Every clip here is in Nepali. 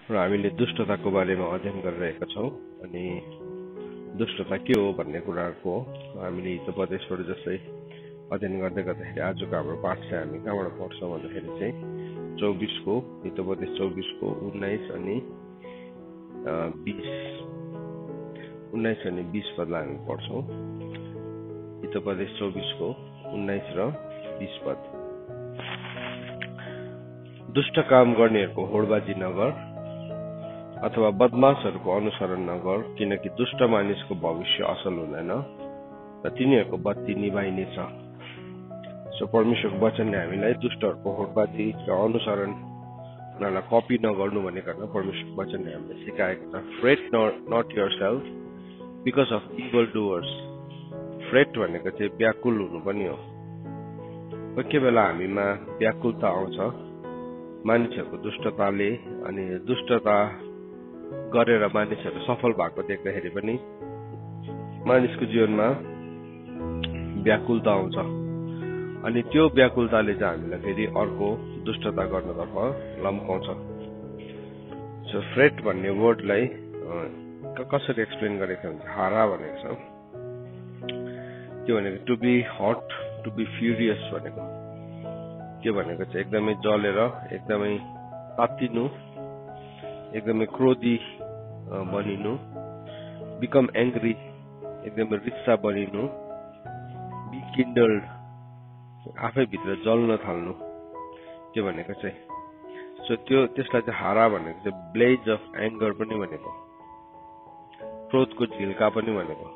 र हामीले दुष्टताको बारेमा अध्ययन गरिरहेका छौं अनि दुष्टता के हो भन्ने कुराको हामीले हितोपदेशबाट जस्तै अध्ययन गर्दै गर्दाखेरि आजको हाम्रो पाठ चाहिँ हामी कहाँबाट पढ्छौं भन्दाखेरि चाहिँ 24 को हितोपदेश 24 को 19 अनि 20 पदलाई हामी पढ्छौं। हितोपदेश 24 को 19 र 20 पद। दुष्ट काम गर्नेहरूको होडबाजी नगर अथवा बदमाशहरूको अनुसरण नगर, किनकि दुष्ट मानिसको भविष्य असल हुँदैन र तिनीहरूको बत्ती निभाइनेछ। सो परमेश्वरको वचनले हामीलाई दुष्टहरूको होडबाजी र अनुसरण उनीहरूलाई कपी नगर्नु भनेको परमेश्वरको वचनले हामीलाई सिकाएको छ। Fret not yourself because of evildoers. Fret भनेको चाहिँ व्याकुल हुनु पनि हो। कोही बेला हामीमा व्याकुलता आउँछ मानिसहरूको दुष्टताले, अनि दुष्टता गरेर मानिसहरू सफल भएको देख्दाखेरि पनि मानिसको जीवनमा व्याकुलता आउँछ अनि त्यो व्याकुलताले चाहिँ हामीलाई फेरि अर्को दुष्टता गर्नतर्फ लम्काउँछ। सो फ्रेट भन्ने वर्डलाई कसरी एक्सप्लेन गरेको हुन्छ, हारा भनेको छ। त्यो भनेको to be hot, to be furious भनेको। के भनेको चाहिँ एकदमै जलेर, एकदमै तात्तिनु, एकदमै क्रोधी बनिनु, बिकम एङ्ग्री, एकदमै रिस्सा बनिनु, बी किन्डल्ड, आफै भित्र जल्न थाल्नु, के भनेको चाहिँ। सो त्यसलाई चाहिँ हारा भनेको चाहिँ ब्लेज अफ एङ्गर पनि भनेको, क्रोधको झिल्का पनि भनेको।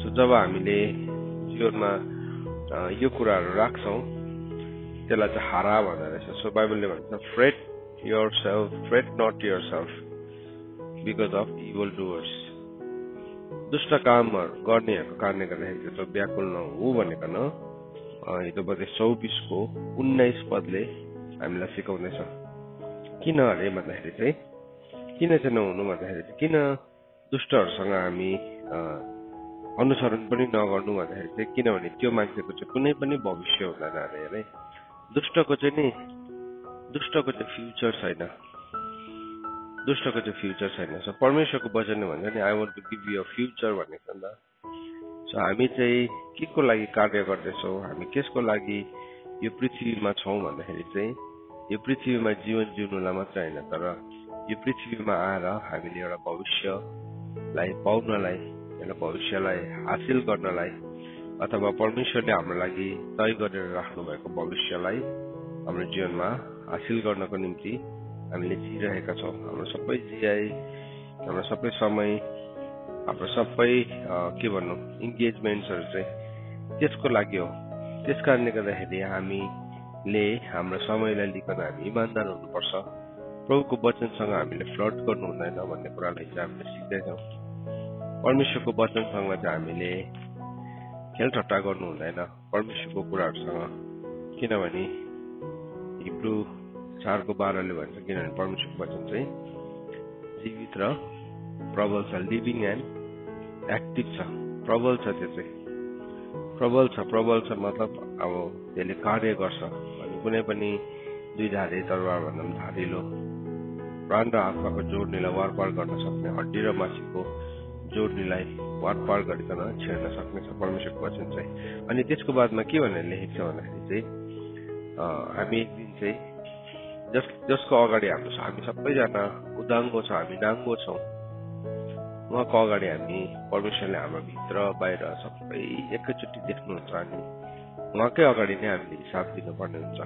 सो जब हामीले जीवनमा यो कुराहरू राख्छौं त्यसलाई चाहिँ हारा भन्दो रहेछ। सो बाइबलले भन्छ fret yourself, fret not yourself because of evil Dooars. दुष्ट कामहरू गर्नेहरूको कारणले गर्दाखेरि चाहिँ व्याकुल नहुँ भनेकन हितोपदेश 24 को 19 पदले हामीलाई सिकाउँदैछ। किन अरे भन्दाखेरि चाहिँ, किन चाहिँ नहुनु भन्दाखेरि चाहिँ, किन दुष्टहरूसँग हामी अनुसरण पनि नगर्नु भन्दाखेरि चाहिँ, किनभने त्यो मान्छेको चाहिँ कुनै पनि भविष्य हुँदैन अरे। दुष्टको चाहिँ फ्युचर छैन, दुष्टको चाहिँ फ्युचर छैन। सो परमेश्वरको वचनले भन्छ नि, I want to give you a future भनेको नि त। सो हामी चाहिँ के को लागि कार्य गर्दैछौँ, हामी कसको लागि यो पृथ्वीमा छौँ भन्दाखेरि चाहिँ यो पृथ्वीमा जीवन जिउनुलाई मात्र होइन, तर यो पृथ्वीमा आएर हामीले एउटा भविष्यलाई पाउनलाई, एउटा भविष्यलाई हासिल गर्नलाई, अथवा परमेश्वरले हाम्रो लागि तय गरेर राख्नु भएको भविष्यलाई हाम्रो जीवनमा हासिल गर्नको निम्ति हामीले जिइरहेका छौँ। हाम्रो सबै जियाइ, हाम्रो सबै समय, हाम्रो सबै के भन्नु इन्गेजमेन्ट्सहरू चाहिँ त्यसको लागि हो। त्यस कारणले गर्दाखेरि हामीले हाम्रो समयलाई लिकन हामी इमान्दार हुनुपर्छ। प्रभुको वचनसँग हामीले फ्लर्ट गर्नु हुँदैन भन्ने कुरालाई चाहिँ हामीले सिक्दैछौँ। परमेश्वरको वचनसँग चाहिँ हामीले खेलठट्टा गर्नु हुँदैन परमेश्वरको कुराहरूसँग, किनभने हिब्रू 4:12ले भन्छ, किनभने परमेश्वरको वचन चाहिँ जीवित र प्रबल छ, लिभिङ एन्ड एक्टिभ छ, प्रबल छ। त्यो चाहिँ प्रबल छ मतलब अब त्यसले कार्य गर्छ। अनि कुनै पनि दुई धारे तरवार भन्दा पनि धारिलो, प्राण र आत्माको जोड्नेलाई वारपार गर्न सक्ने, हड्डी र मासुको जोड्नेलाई वारपार गरिकन छेड्न सक्ने छ परमेश्वरको वचन चाहिँ। अनि त्यसको बादमा के भनेर लेखेको छ भन्दाखेरि चाहिँ हामी एक दिन चाहिँ जसको अगाडि हामी सबैजना उदाङ्गो छ, हामी नाङ्गो छौँ, उहाँको अगाडि हामी परमेश्वरले हाम्रो भित्र बाहिर सबै एकैचोटि देख्नुहुन्छ अनि उहाँकै अगाडि नै हामीले हिसाब दिनुपर्ने हुन्छ।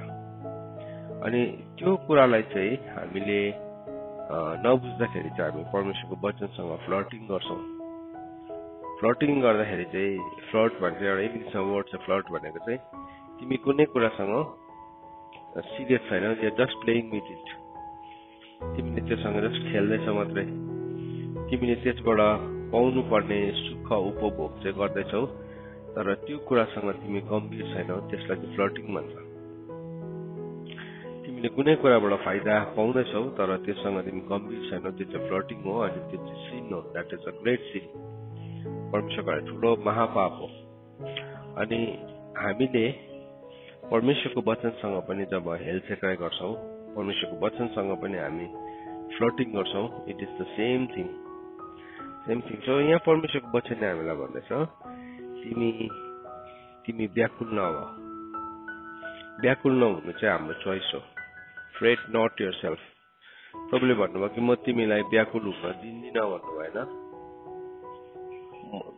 अनि त्यो कुरालाई चाहिँ हामीले नबुझ्दाखेरि चाहिँ हामी परमेश्वरको वचनसँग फ्लर्टिङ गर्छौँ। फ्लर्टिङ गर्दाखेरि चाहिँ, फ्लर्ट भन्छ एउटा इङ्ग्लिसमा वर्ड छ फ्लर्ट भनेको चाहिँ, तिमी कुनै कुरासँग सिरियस छैनौ, या जस्ट प्लेइङ विथ इट, तिमीले त्योसँग जस्ट खेल्दैछ मात्रै, तिमीले त्यसबाट पाउनु पर्ने सुख उपभोग चाहिँ गर्दैछौ, तर त्यो कुरासँग तिमी गम्भीर छैनौ, त्यसलाई चाहिँ फ्लर्टिङ भन्छ। तिमीले कुनै कुराबाट फाइदा पाउँदैछौ तर त्यससँग तिमी गम्भीर छैनौ, त्यो चाहिँ फ्लर्टिङ हो। अनि त्यो चाहिँ सिन हो, that is a great sin, परमेश्वरको ठुलो महापाप हो। अनि हामीले परमेश्वरको वचनसँग पनि जब हेलसेक्राइ गर्छौँ, परमेश्वरको वचनसँग पनि हामी फ्लटिङ गर्छौँ, it is the same thing. So यहाँ परमेश्वरको वचनले हामीलाई भन्दैछ तिमी व्याकुल नहो। व्याकुल नहुनु चाहिँ हाम्रो चोइस हो। Freight not yourself. प्रभुले भन्नुभयो कि म तिमीलाई व्याकुल हुन दिन्दिनँ भन्नु भएन।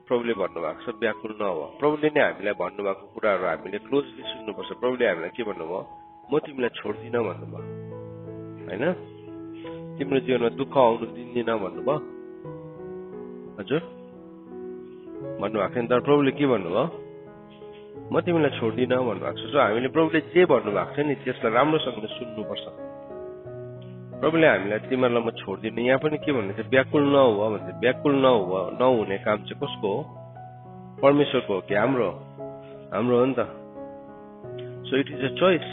प्रभुले भन्नुभएको छ व्याकुल नहो। प्रभुले नै हामीलाई भन्नुभएको कुराहरू हामीले क्लोजली सुन्नुपर्छ। प्रभुले हामीलाई के भन्नुभयो, म तिमीलाई छोड्दिनँ भन्नुभयो होइन। तिम्रो जीवनमा दुःख आउनु दिन्दिनँ भन्नुभयो, हजुर भन्नुभएको छैन। तर प्रभुले के भन्नुभयो, म तिमीलाई छोड्दिनँ भन्नुभएको छ। सो हामीले प्रभुले जे भन्नुभएको छ नि त्यसलाई राम्रोसँगले सुन्नुपर्छ। प्रभुले हामीलाई तिमीलाई म छोड्दिनँ, यहाँ पनि के भन्दैछ, व्याकुल नहुँ भन्छ। व्याकुल नहुने काम चाहिँ कसको हो? परमेश्वरको हो कि हाम्रो हो नि त। So it is a choice,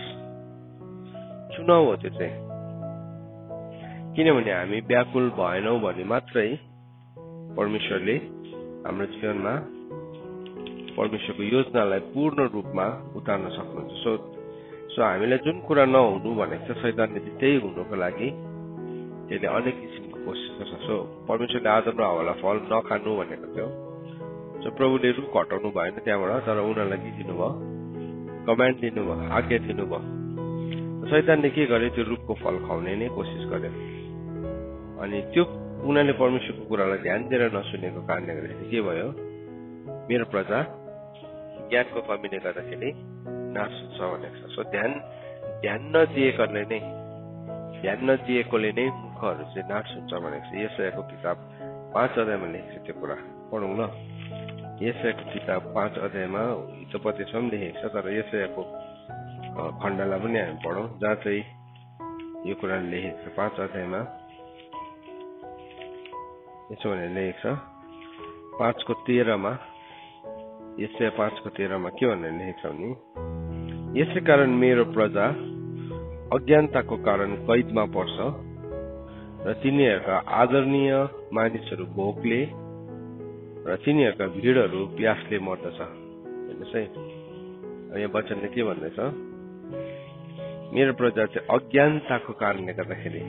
चुनाव हो त्यो चाहिँ। किनभने हामी व्याकुल भएनौँ भने मात्रै परमेश्वरले हाम्रो जीवनमा परमेश्वरको योजनालाई पूर्ण रूपमा उतार्न सक्नुहुन्छ। सो हामीलाई जुन कुरा नहुनु भनेको छ शैतानले त्यही हुनुको लागि त्यसले अनेक किसिमको कोसिस गर्छ। सो परमेश्वरले आदम र हव्वालाई फल नखानु भनेको थियो। सो प्रभुले रुख हटाउनु भएन त्यहाँबाट, तर उनीहरूलाई के दिनुभयो, कमान्ड दिनुभयो, आज्ञा दिनुभयो। शैतानले के गर्यो, त्यो रुखको फल खुवाउने नै कोसिस गर्यो। अनि त्यो उनीहरूले परमेश्वरको कुरालाई ध्यान दिएर नसुनेको कारणले गर्दाखेरि के भयो, मेरो प्रजा ज्ञानको कमीले गर्दाखेरि नाश हुन्छ भनेको छ। सो ध्यान नदिएकोले नै मूर्खहरू चाहिँ नाश हुन्छ भनेको छ। यशायाको किताब 5 अध्यायमा लेखेको छ त्यो कुरा, पढौँ ल। यशायाको किताब 5 अध्यायमा हितोपदेशमा लेखेको छ, तर यशायाको खण्डलाई पनि हामी पढौँ जहाँ चाहिँ यो कुरा लेखेको छ। 5 अध्यायमा यसो भनेर लेखेको छ, 5:13 यशाया 5:13 के भनेर लेखेको छ भने, यसै कारण मेरो प्रजा अज्ञानताको कारण कैदमा पर्छ र तिनीहरूका आदरणीय मानिसहरू भोकले र तिनीहरूका भिडहरू प्यासले मर्दछ। हेर्नुहोस् है, यहाँ वचनले के भन्दैछ, मेरो प्रजा चाहिँ अज्ञानताको कारणले गर्दाखेरि,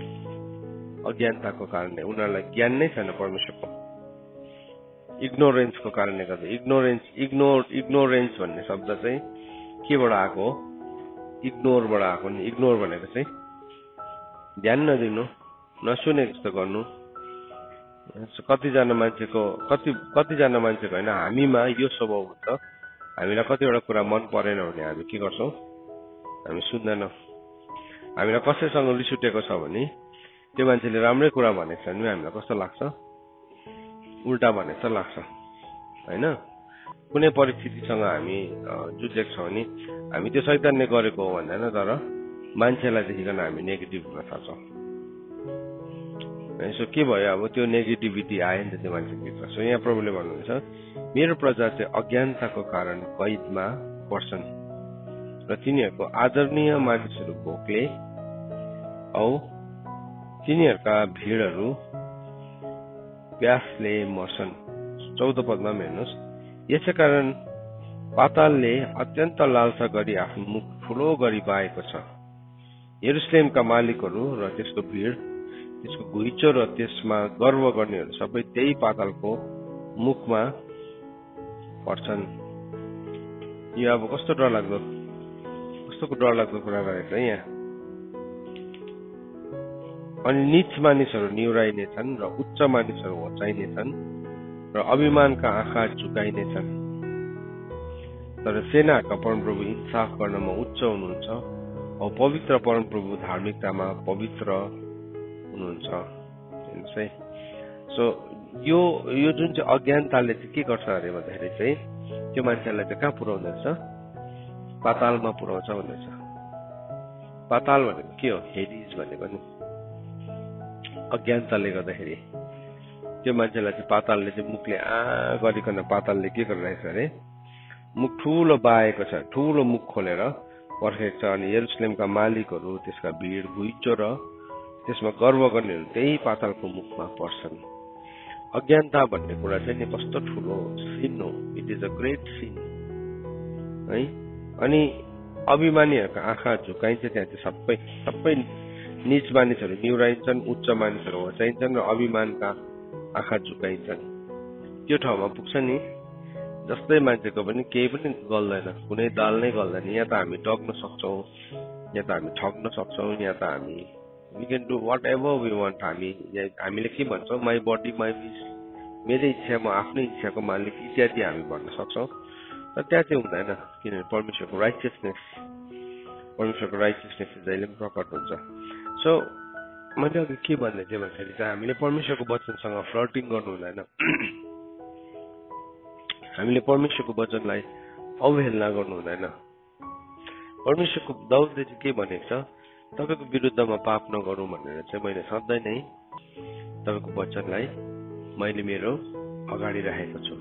अज्ञानताको कारणले उनीहरूलाई ज्ञान नै छैन परमेश्वरको, इग्नोरेन्सको कारणले गर्दा। इग्नोरेन्स भन्ने शब्द चाहिँ केबाट आएको हो, इग्नोरबाट आएको नि। इग्नोर भनेको चाहिँ ध्यान नदिनु, नसुने जस्तो गर्नु। कतिजना मान्छेको होइन, हामीमा यो स्वभाव हुन्छ। हामीलाई कतिवटा कुरा मन परेन भने हामी के गर्छौँ, हामी सुन्दैनौँ। हामीलाई कसैसँग रिस उठेको छ भने त्यो मान्छेले राम्रै कुरा भनेको छ भने हामीलाई कस्तो लाग्छ, उल्टा भनेको जस्तो लाग्छ होइन। कुनै परिस्थितिसँग हामी जुझेको छौँ भने हामी त्यो शैतानले गरेको हो भन्दैन, तर मान्छेलाई देखिकन हामी नेगेटिभ हुन थाल्छौँ। सो के भयो, अब त्यो नेगेटिभिटी आयो नि त त्यो मान्छेभित्र। सो यहाँ प्रभुले भन्नुहुन्छ, मेरो प्रजा चाहिँ अज्ञानताको कारण कैदमा पर्छन् र तिनीहरूको आदरणीय मानिसहरू भोकले औ तिनीहरूका भिडहरू प्यासले मर्छन्। 14 पदमा हेर्नुहोस्, यसै कारण पातालले अत्यन्त लालसा गरी आफ्नो मुख ठुलो गरी बाएको छ। यरुशलेमका मालिकहरू र त्यसको भिड, त्यसको घुइँचो र त्यसमा गर्व गर्नेहरू सबै त्यही पातालको मुखमा पर्छन्। यो अब कस्तो डरलाग्दो कुरा गरेको छ यहाँ। अनि नीच मानिसहरू निहुराइनेछन् र उच्च मानिसहरू होचाइनेछन् र अभिमानका आँखा झुकाइनेछन्। तर सेनाका परमप्रभु इन्साफ गर्नमा उच्च हुनुहुन्छ औ पवित्र परमप्रभु धार्मिकतामा पवित्र हुनुहुन्छ। सो यो जुन चाहिँ अज्ञानताले चाहिँ के गर्छ अरे भन्दाखेरि चाहिँ त्यो मान्छेलाई चाहिँ कहाँ पुर्याउँदछ, पातालमा पुर्याउँछ भन्दैछ। पाताल भनेको के हो, हेडिज भनेको नि। अज्ञानताले गर्दाखेरि त्यो मान्छेलाई चाहिँ पातालले चाहिँ मुखले गरिकन पातालले के गरिरहेको छ अरे, मुख ठुलो बाएको छ, ठुलो मुख खोलेर पर्खेको छ। अनि यरुशलेमका मालिकहरू, त्यसका भिड, घुइँचो र त्यसमा गर्व गर्नेहरू त्यही पातालको मुखमा पर्छन्। अज्ञानता भन्ने कुरा चाहिँ नि कस्तो ठुलो सिन हो, it is a great sin है। अनि अभिमानीहरूका आँखा झुकाइन्छ, त्यहाँ चाहिँ सबै नीच मानिसहरू निहुराइन्छन्, उच्च मानिसहरू होचाइन्छन् र अभिमानका आँखा झुकाइन्छन्। त्यो ठाउँमा पुग्छ नि जस्तै मान्छेको पनि केही पनि गल्दैन, कुनै दाल नै गल्दैन। यहाँ त हामी डग्न सक्छौँ, यहाँ त हामी ठग्न सक्छौँ, यहाँ त हामी we can do whatever we want। हामीले के भन्छौँ, माई बडी माई विस, मेरो इच्छा म आफ्नै इच्छाको मालिक इत्यादि हामी भन्न सक्छौँ। तर त्यहाँ चाहिँ हुँदैन, किनभने परमेश्वरको राइचियसनेस जहिले पनि प्रकट हुन्छ। सो मैले अघि के भन्दै थिएँ भन्दाखेरि चाहिँ हामीले परमेश्वरको वचनसँग फ्लर्टिङ गर्नु हुँदैन। हामीले परमेश्वरको वचनलाई अवहेलना गर्नु हुँदैन। परमेश्वरको दाउदले चाहिँ के भनेको छ, तपाईँको विरुद्धमा पाप नगरौँ भनेर चाहिँ मैले सधैँ नै तपाईँको वचनलाई मैले मेरो अगाडि राखेको छु।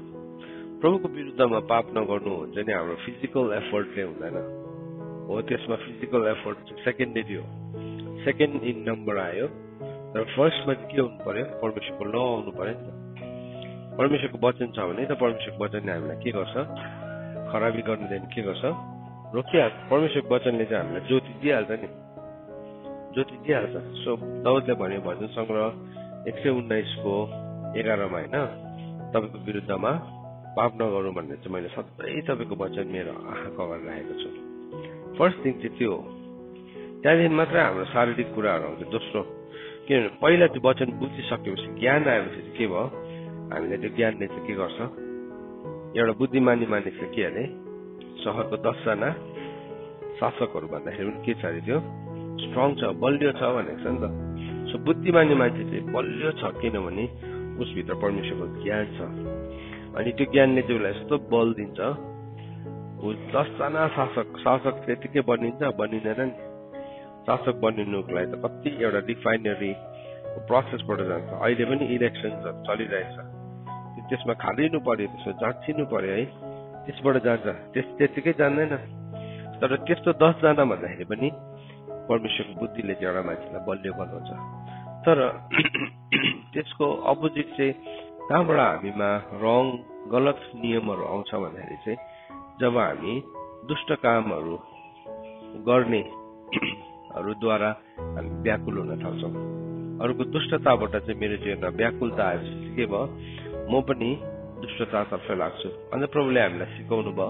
प्रभुको विरुद्धमा पाप नगर्नु हुन्छ नि हाम्रो फिजिकल एफर्टले हुँदैन हो, त्यसमा फिजिकल एफर्ट चाहिँ सेकेन्डरी हो, सेकेन्ड इन नम्बर आयो। तर फर्स्टमा चाहिँ के हुनु पर्यो, परमेश्वरको ल आउनु पर्यो नि त। परमेश्वरको वचन छ भने त परमेश्वरको वचनले हामीलाई के गर्छ, खराबी गर्नुदेखि के गर्छ, रोकिहाल्छ। परमेश्वरको वचनले चाहिँ हामीलाई ज्योति दिइहाल्छ नि, ज्योति दिइहाल्छ। सो दाउदले भन्यो भजन सङ्ग्रह 119:11 होइन, तपाईँको विरुद्धमा पाप नगरौँ भनेर चाहिँ मैले सधैँ तपाईँको वचन मेरो आँखाको अगाडि राखेको छु। फर्स्ट थिङ चाहिँ त्यो हो। त्यहाँदेखि मात्रै हाम्रो शारीरिक कुराहरू आउँछ। दोस्रो, किनभने पहिला त्यो वचन बुझिसकेपछि ज्ञान आएपछि चाहिँ के भयो, हामीले त्यो ज्ञानले चाहिँ के गर्छ, एउटा बुद्धिमानी मानिसले के अरे सहरको 10 जना शासकहरू भन्दाखेरि पनि के छ अरे त्यो स्ट्रङ छ, बलियो छ भनेको छ नि त। सो बुद्धिमानी मान्छे चाहिँ बलियो छ किनभने उसभित्र परमेश्वरको ज्ञान छ। अनि त्यो ज्ञानले चाहिँ उसलाई यस्तो बल दिन्छ, ऊ 10 जना शासक त्यतिकै बनिँदैन नि। शासक बनिनुको लागि त कति एउटा रिफाइनरी प्रोसेसबाट जान्छ। अहिले पनि इलेक्सन्सहरू चलिरहेछ, त्यसमा खालिनु पर्यो, त्यसमा जाँचिनु पर्यो है, त्यसबाट जान्छ। त्यतिकै जान्दैन। तर त्यस्तो 10 जना भन्दाखेरि पनि परमेश्वरको बुद्धिले चाहिँ एउटा मान्छेलाई बलियो बनाउँछ। तर त्यसको अपोजिट चाहिँ कहाँबाट हामीमा गलत नियमहरू आउँछ भन्दाखेरि चाहिँ जब हामी दुष्ट कामहरू गर्नेहरूद्वारा हामी व्याकुल हुन थाल्छौँ। अरूको दुष्टताबाट चाहिँ मेरो जीवनमा व्याकुलता आएपछि के भयो, म पनि दुष्टतातर्फ लाग्छु। अन्त प्रभुले हामीलाई सिकाउनु भयो,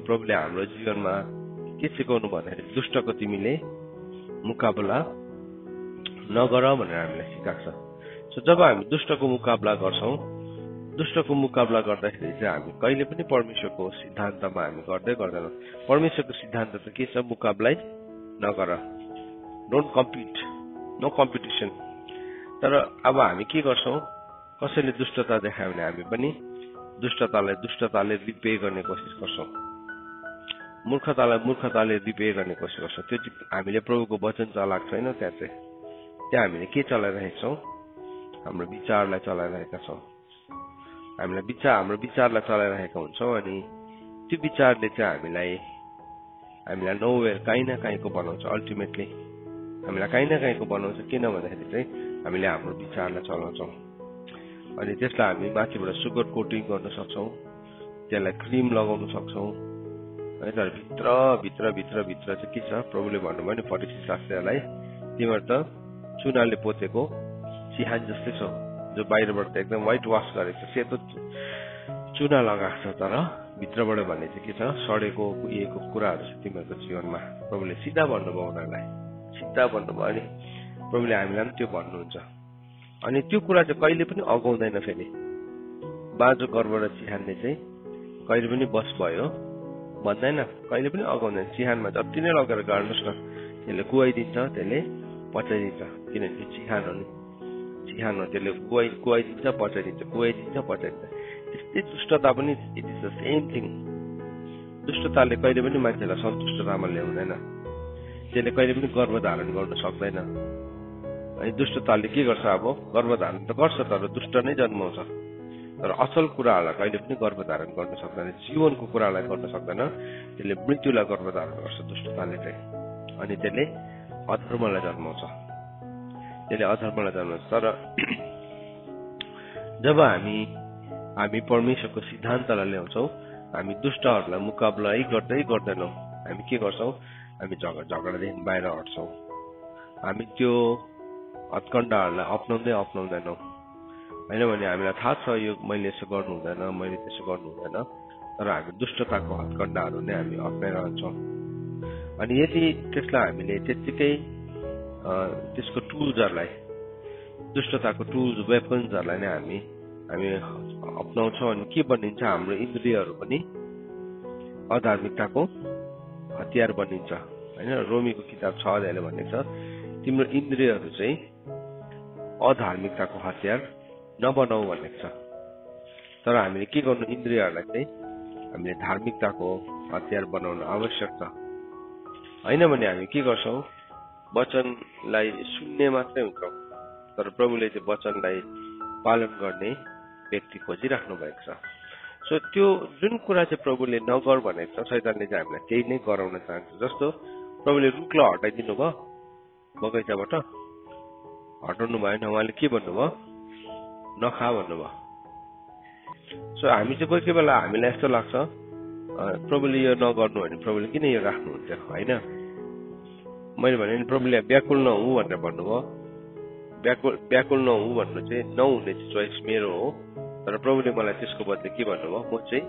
प्रभुले हाम्रो जीवनमा के सिकाउनु भन्दाखेरि दुष्टको तिमीले मुकाबला नगर भनेर हामीलाई सिकाएको छ। सो जब हामी दुष्टको मुकाबला गर्छौँ, दुष्टको मुकाबला गर्दाखेरि चाहिँ हामी कहिले पनि परमेश्वरको सिद्धान्तमा हामी गर्दैनौँ। परमेश्वरको सिद्धान्त त के छ, मुकाबला नगर, डोन्ट कम्पिट, नो कम्पिटिसन। तर अब हामी के गर्छौँ, कसैले दुष्टता देखायो भने हामी पनि दुष्टताले रिपे गर्ने कोसिस गर्छौँ, मूर्खताले रिपे गर्ने कोसिस गर्छौँ। त्यो चाहिँ हामीले प्रभुको वचन चलाएको छैन। त्यहाँ हामीले के चलाइरहेका छौँ, हाम्रो विचारलाई चलाइरहेका छौँ। हाम्रो विचारलाई चलाइरहेका हुन्छौँ। अनि त्यो विचारले चाहिँ हामीलाई नोवेयर काहीँ न काहीँको बनाउँछ। अल्टिमेटली हामीलाई काहीँ न काहीँको बनाउँछ। किन भन्दाखेरि चाहिँ हामीले हाम्रो विचारलाई चलाउँछौँ। अनि त्यसलाई हामी माथिबाट सुगर कोटिङ गर्न सक्छौँ, त्यसलाई क्रिम लगाउन सक्छौँ है। तर भित्र चाहिँ के छ, प्रभुले भन्नुभयो नि फरिसी शास्त्रीलाई, तिमीहरू त चुनाले पोतेको चिहान जस्तै छौ, जो बाहिरबाट त एकदम व्हाइट वास गरेको छ, सेतो चुना लगाएको छ, तर भित्रबाट भन्ने चाहिँ के छ, सडेको कुहिएको कुराहरू छ तिमीहरूको जीवनमा। प्रभुले सिधा भन्नुभयो उनीहरूलाई, सिधा भन्नुभयो। अनि प्रभुले हामीलाई पनि त्यो भन्नुहुन्छ। अनि त्यो कुरा चाहिँ कहिले पनि अगाउँदैन। फेरि बाँझो गर्भबाट चिहानले चाहिँ कहिले पनि बस भयो भन्दैन, कहिले पनि अगाउँदैन। चिहानमा जति नै लगेर गाड्नुहोस् न, त्यसले कुहाइदिन्छ, त्यसले पचाइदिन्छ। किनभने चिहान हो नि, चिहान हो, त्यसले कुहाइदिन्छ, पचाइदिन्छ। त्यस्तै दुष्टता पनि it is the same thing. दुष्टताले कहिले पनि मान्छेलाई सन्तुष्टतामा ल्याउँदैन, त्यसले कहिले पनि गर्भधारण गर्न सक्दैन। अनि दुष्टताले के गर्छ, अब गर्भधारण त गर्छ तर दुष्ट नै जन्माउँछ। तर असल कुराहरूलाई कहिले पनि गर्भधारण गर्न सक्दैन, जीवनको कुरालाई गर्न सक्दैन। त्यसले मृत्युलाई गर्भधारण गर्छ दुष्टताले चाहिँ। अनि त्यसले अधर्मलाई जन्माउँछ। तर जब हामी परमेश्वरको सिद्धान्तलाई ल्याउँछौँ, हामी दुष्टहरूलाई मुकाबला गर्दैनौँ। हामी के गर्छौँ, हामी झगडादेखि बाहिर हट्छौँ। हामी त्यो हत्कण्डाहरूलाई अपनाउँदैनौँ होइन भने हामीलाई थाहा छ यो मैले यसो गर्नु हुँदैन, मैले त्यसो गर्नु हुँदैन, तर हामी दुष्टताको हत्कण्डाहरू नै हामी अप्नाइरहन्छौँ। अनि यदि त्यसलाई हामीले त्यत्तिकै त्यसको टुल्सहरूलाई, दुष्टताको टुल्स वेपन्सहरूलाई नै हामी अप्नाउँछौँ अनि के बनिन्छ, हाम्रो इन्द्रियहरू पनि अधार्मिकताको हतियार बनिन्छ होइन। रोमीको किताब 6 अध्यायले भनेको छ तिम्रो इन्द्रियहरू चाहिँ अधार्मिकताको हतियार नबनाऊ भनेको छ। तर हामीले के गर्नु, इन्द्रियहरूलाई चाहिँ हामीले धार्मिकताको हतियार बनाउन आवश्यक छ होइन भने हामी के गर्छौँ, वचनलाई सुन्ने मात्रै हुन्छौँ, तर प्रभुले चाहिँ वचनलाई पालन गर्ने व्यक्ति खोजिराख्नु भएको छ। सो त्यो जुन कुरा चाहिँ प्रभुले नगर भनेको छ, शैतानले चाहिँ हामीलाई त्यही नै गराउन चाहन्छ। जस्तो प्रभुले रुखलाई हटाइदिनु भयो बगैँचाबाट, हटाउनु भएन, उहाँले के भन्नुभयो, नखा भन्नुभयो। सो हामी चाहिँ कोही कोही बेला हामीलाई यस्तो लाग्छ प्रभुले यो नगर्नु भने प्रभुले किन यो राख्नुहुन्छ होइन। मैले भने नि प्रभुले व्याकुल नहुँ भनेर भन्नुभयो, व्याकुल नहुँ भन्नु चाहिँ नहुने चोइस मेरो हो, तर प्रभुले मलाई त्यसको बदले के भन्नुभयो, म चाहिँ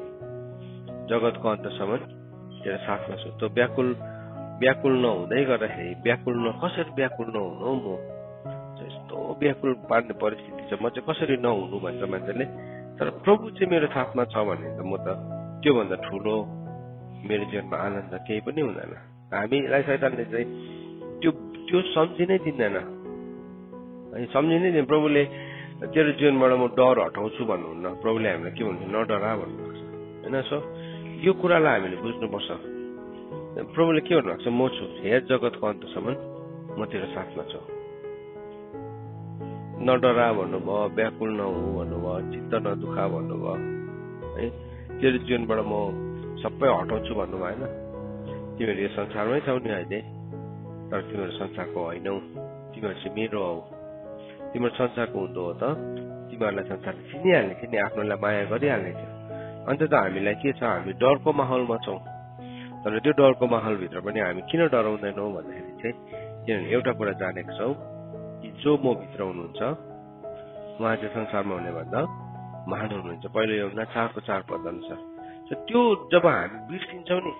जगतको अन्तसम्म तेरो साथमा छु। त्यो व्याकुल नहुँदै गर्दाखेरि कसरी व्याकुल नहुनु हौ, म यस्तो व्याकुल पार्ने परिस्थिति छ, म चाहिँ कसरी नहुनु भन्छ मान्छेले। तर प्रभु चाहिँ मेरो साथमा छ भने त म त त्योभन्दा ठुलो मेरो जीवनमा आनन्द केही पनि हुँदैन। हामीलाई शैतानले चाहिँ त्यो सम्झिनै दिँदैन है, सम्झिनै दिँदैन। प्रभुले तेरो जीवनबाट म डर हटाउँछु भन्नुहुन्न, प्रभुले हामीलाई के भन्नु, नडरा भन्नुहुन्छ होइन। सो यो कुरालाई हामीले बुझ्नुपर्छ। प्रभुले के भन्नुभएको छ, म छु, हेर जगतको अन्तसम्म म तेरो साथमा छु। नडरा भन्नुभयो, व्याकुल नहुँ भन्नुभयो, चित्त नदुखा भन्नुभयो है, तेरो जीवनबाट म सबै हटाउँछु भन्नु भएन। तिमीहरू यो संसारमै छौ नि अहिले, तर तिमीहरू संसारको होइनौ, तिमीहरू चाहिँ मेरो हौ। तिमीहरू संसारको हुँदो हो त तिमीहरूलाई संसारले चिनिहाल्ने थियो नि, आफ्नोलाई माया गरिहाल्ने थियो। अन्त त हामीलाई के छ, हामी डरको माहौलमा छौँ। तर त्यो डरको माहौलभित्र पनि हामी किन डराउँदैनौँ भन्दाखेरि चाहिँ किनभने एउटा कुरा जानेको छौँ कि जो म भित्र हुनुहुन्छ उहाँ चाहिँ संसारमा हुने भन्दा महान हुनुहुन्छ। पहिलो योहन्ना 4:4 पद अनुसार। त्यो जब हामी बिर्सिन्छौँ नि,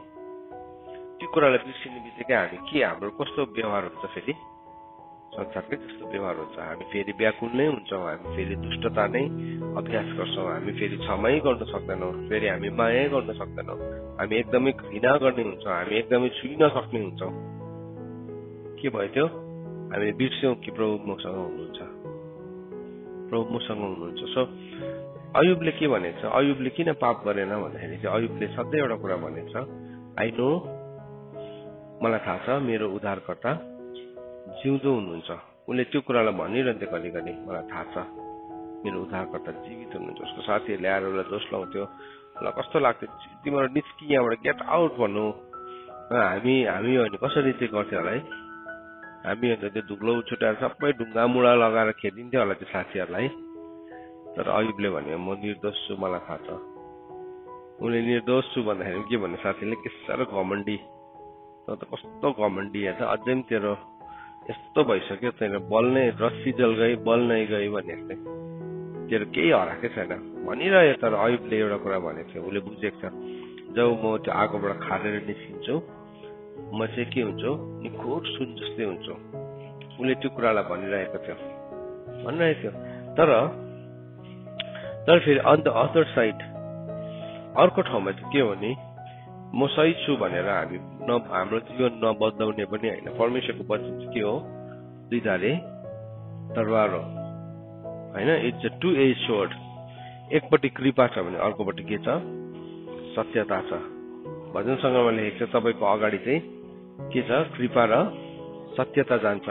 त्यो कुरालाई बिर्सिने बित्तिकै हामी हाम्रो कस्तो व्यवहार हुन्छ, फेरि संसारकै जस्तो व्यवहार हुन्छ। हामी फेरि व्याकुल नै हुन्छौँ, हामी फेरि दुष्टता नै अभ्यास गर्छौँ, हामी फेरि क्षमै गर्न सक्दैनौँ, फेरि हामी माया गर्न सक्दैनौँ, हामी एकदमै घृणा गर्ने हुन्छौँ, हामी एकदमै छुइन सक्ने हुन्छौँ। के भयो त्यो, हामीले बिर्स्यौँ कि प्रभु मसँग हुनुहुन्छ, प्रभु मसँग हुनुहुन्छ। सो अयुबले के भनेको छ, अयुबले किन पाप गरेन भन्दाखेरि चाहिँ अयुबले सधैँ एउटा कुरा भनेको छ, आई नो, मलाई थाहा छ मेरो उद्धारकर्ता जिउँदो हुनुहुन्छ। उसले त्यो कुरालाई भनिरहन्थ्यो कहिले कहिले, मलाई थाहा छ मेरो उद्धारकर्ता जीवित हुनुहुन्छ। उसको साथीहरूले आएर उसलाई दोष लाउँथ्यो, मलाई कस्तो लाग्थ्यो, तिमीहरू निस्कि यहाँबाट, गेट आउट भन्नु। हामी हो भने कसरी चाहिँ गर्थ्यो होला है, हामी अन्त त्यो धुलो छुट्याएर सबै ढुङ्गा मुढा लगाएर खेदिन्थ्यो होला त्यो साथीहरूलाई। तर अयुबले भन्यो म निर्दोष छु, मलाई थाहा छ। उसले निर्दोष छु भन्दाखेरि के भन्ने, साथीले के साह्रो घमण्डी, त कस्तो घमण्डी हेर्छ, अझै पनि तेरो यस्तो भइसक्यो, तेरो बल नै रस्सी जल गई बल नै गई भने जस्तै, तेरो केही हराएकै छैन भनिरह्यो। तर अयुबले एउटा कुरा भनेको थियो, उसले बुझेको छ, जब म त्यो आगोबाट खारेर निस्किन्छु म चाहिँ के हुन्छु, निखोट सुन जस्तै हुन्छु। उसले त्यो कुरालाई भनिरहेको थियो। तर फेरि अन द अदर साइड अर्को ठाउँमा चाहिँ के हो भने, म सही छु भनेर हाम्रो जीवन नबदलाउने पनि होइन। परमेश्वरको वचन चाहिँ के हो, दुईधारे तरवार हो होइन, इट्स अ 2-edged sword। एकपट्टि कृपा छ भने अर्कोपट्टि के छ, सत्यता छ। भजन सङ्ग्रहमा लेखेको छ, तपाईँको अगाडि चाहिँ के छ, कृपा र सत्यता जान्छ।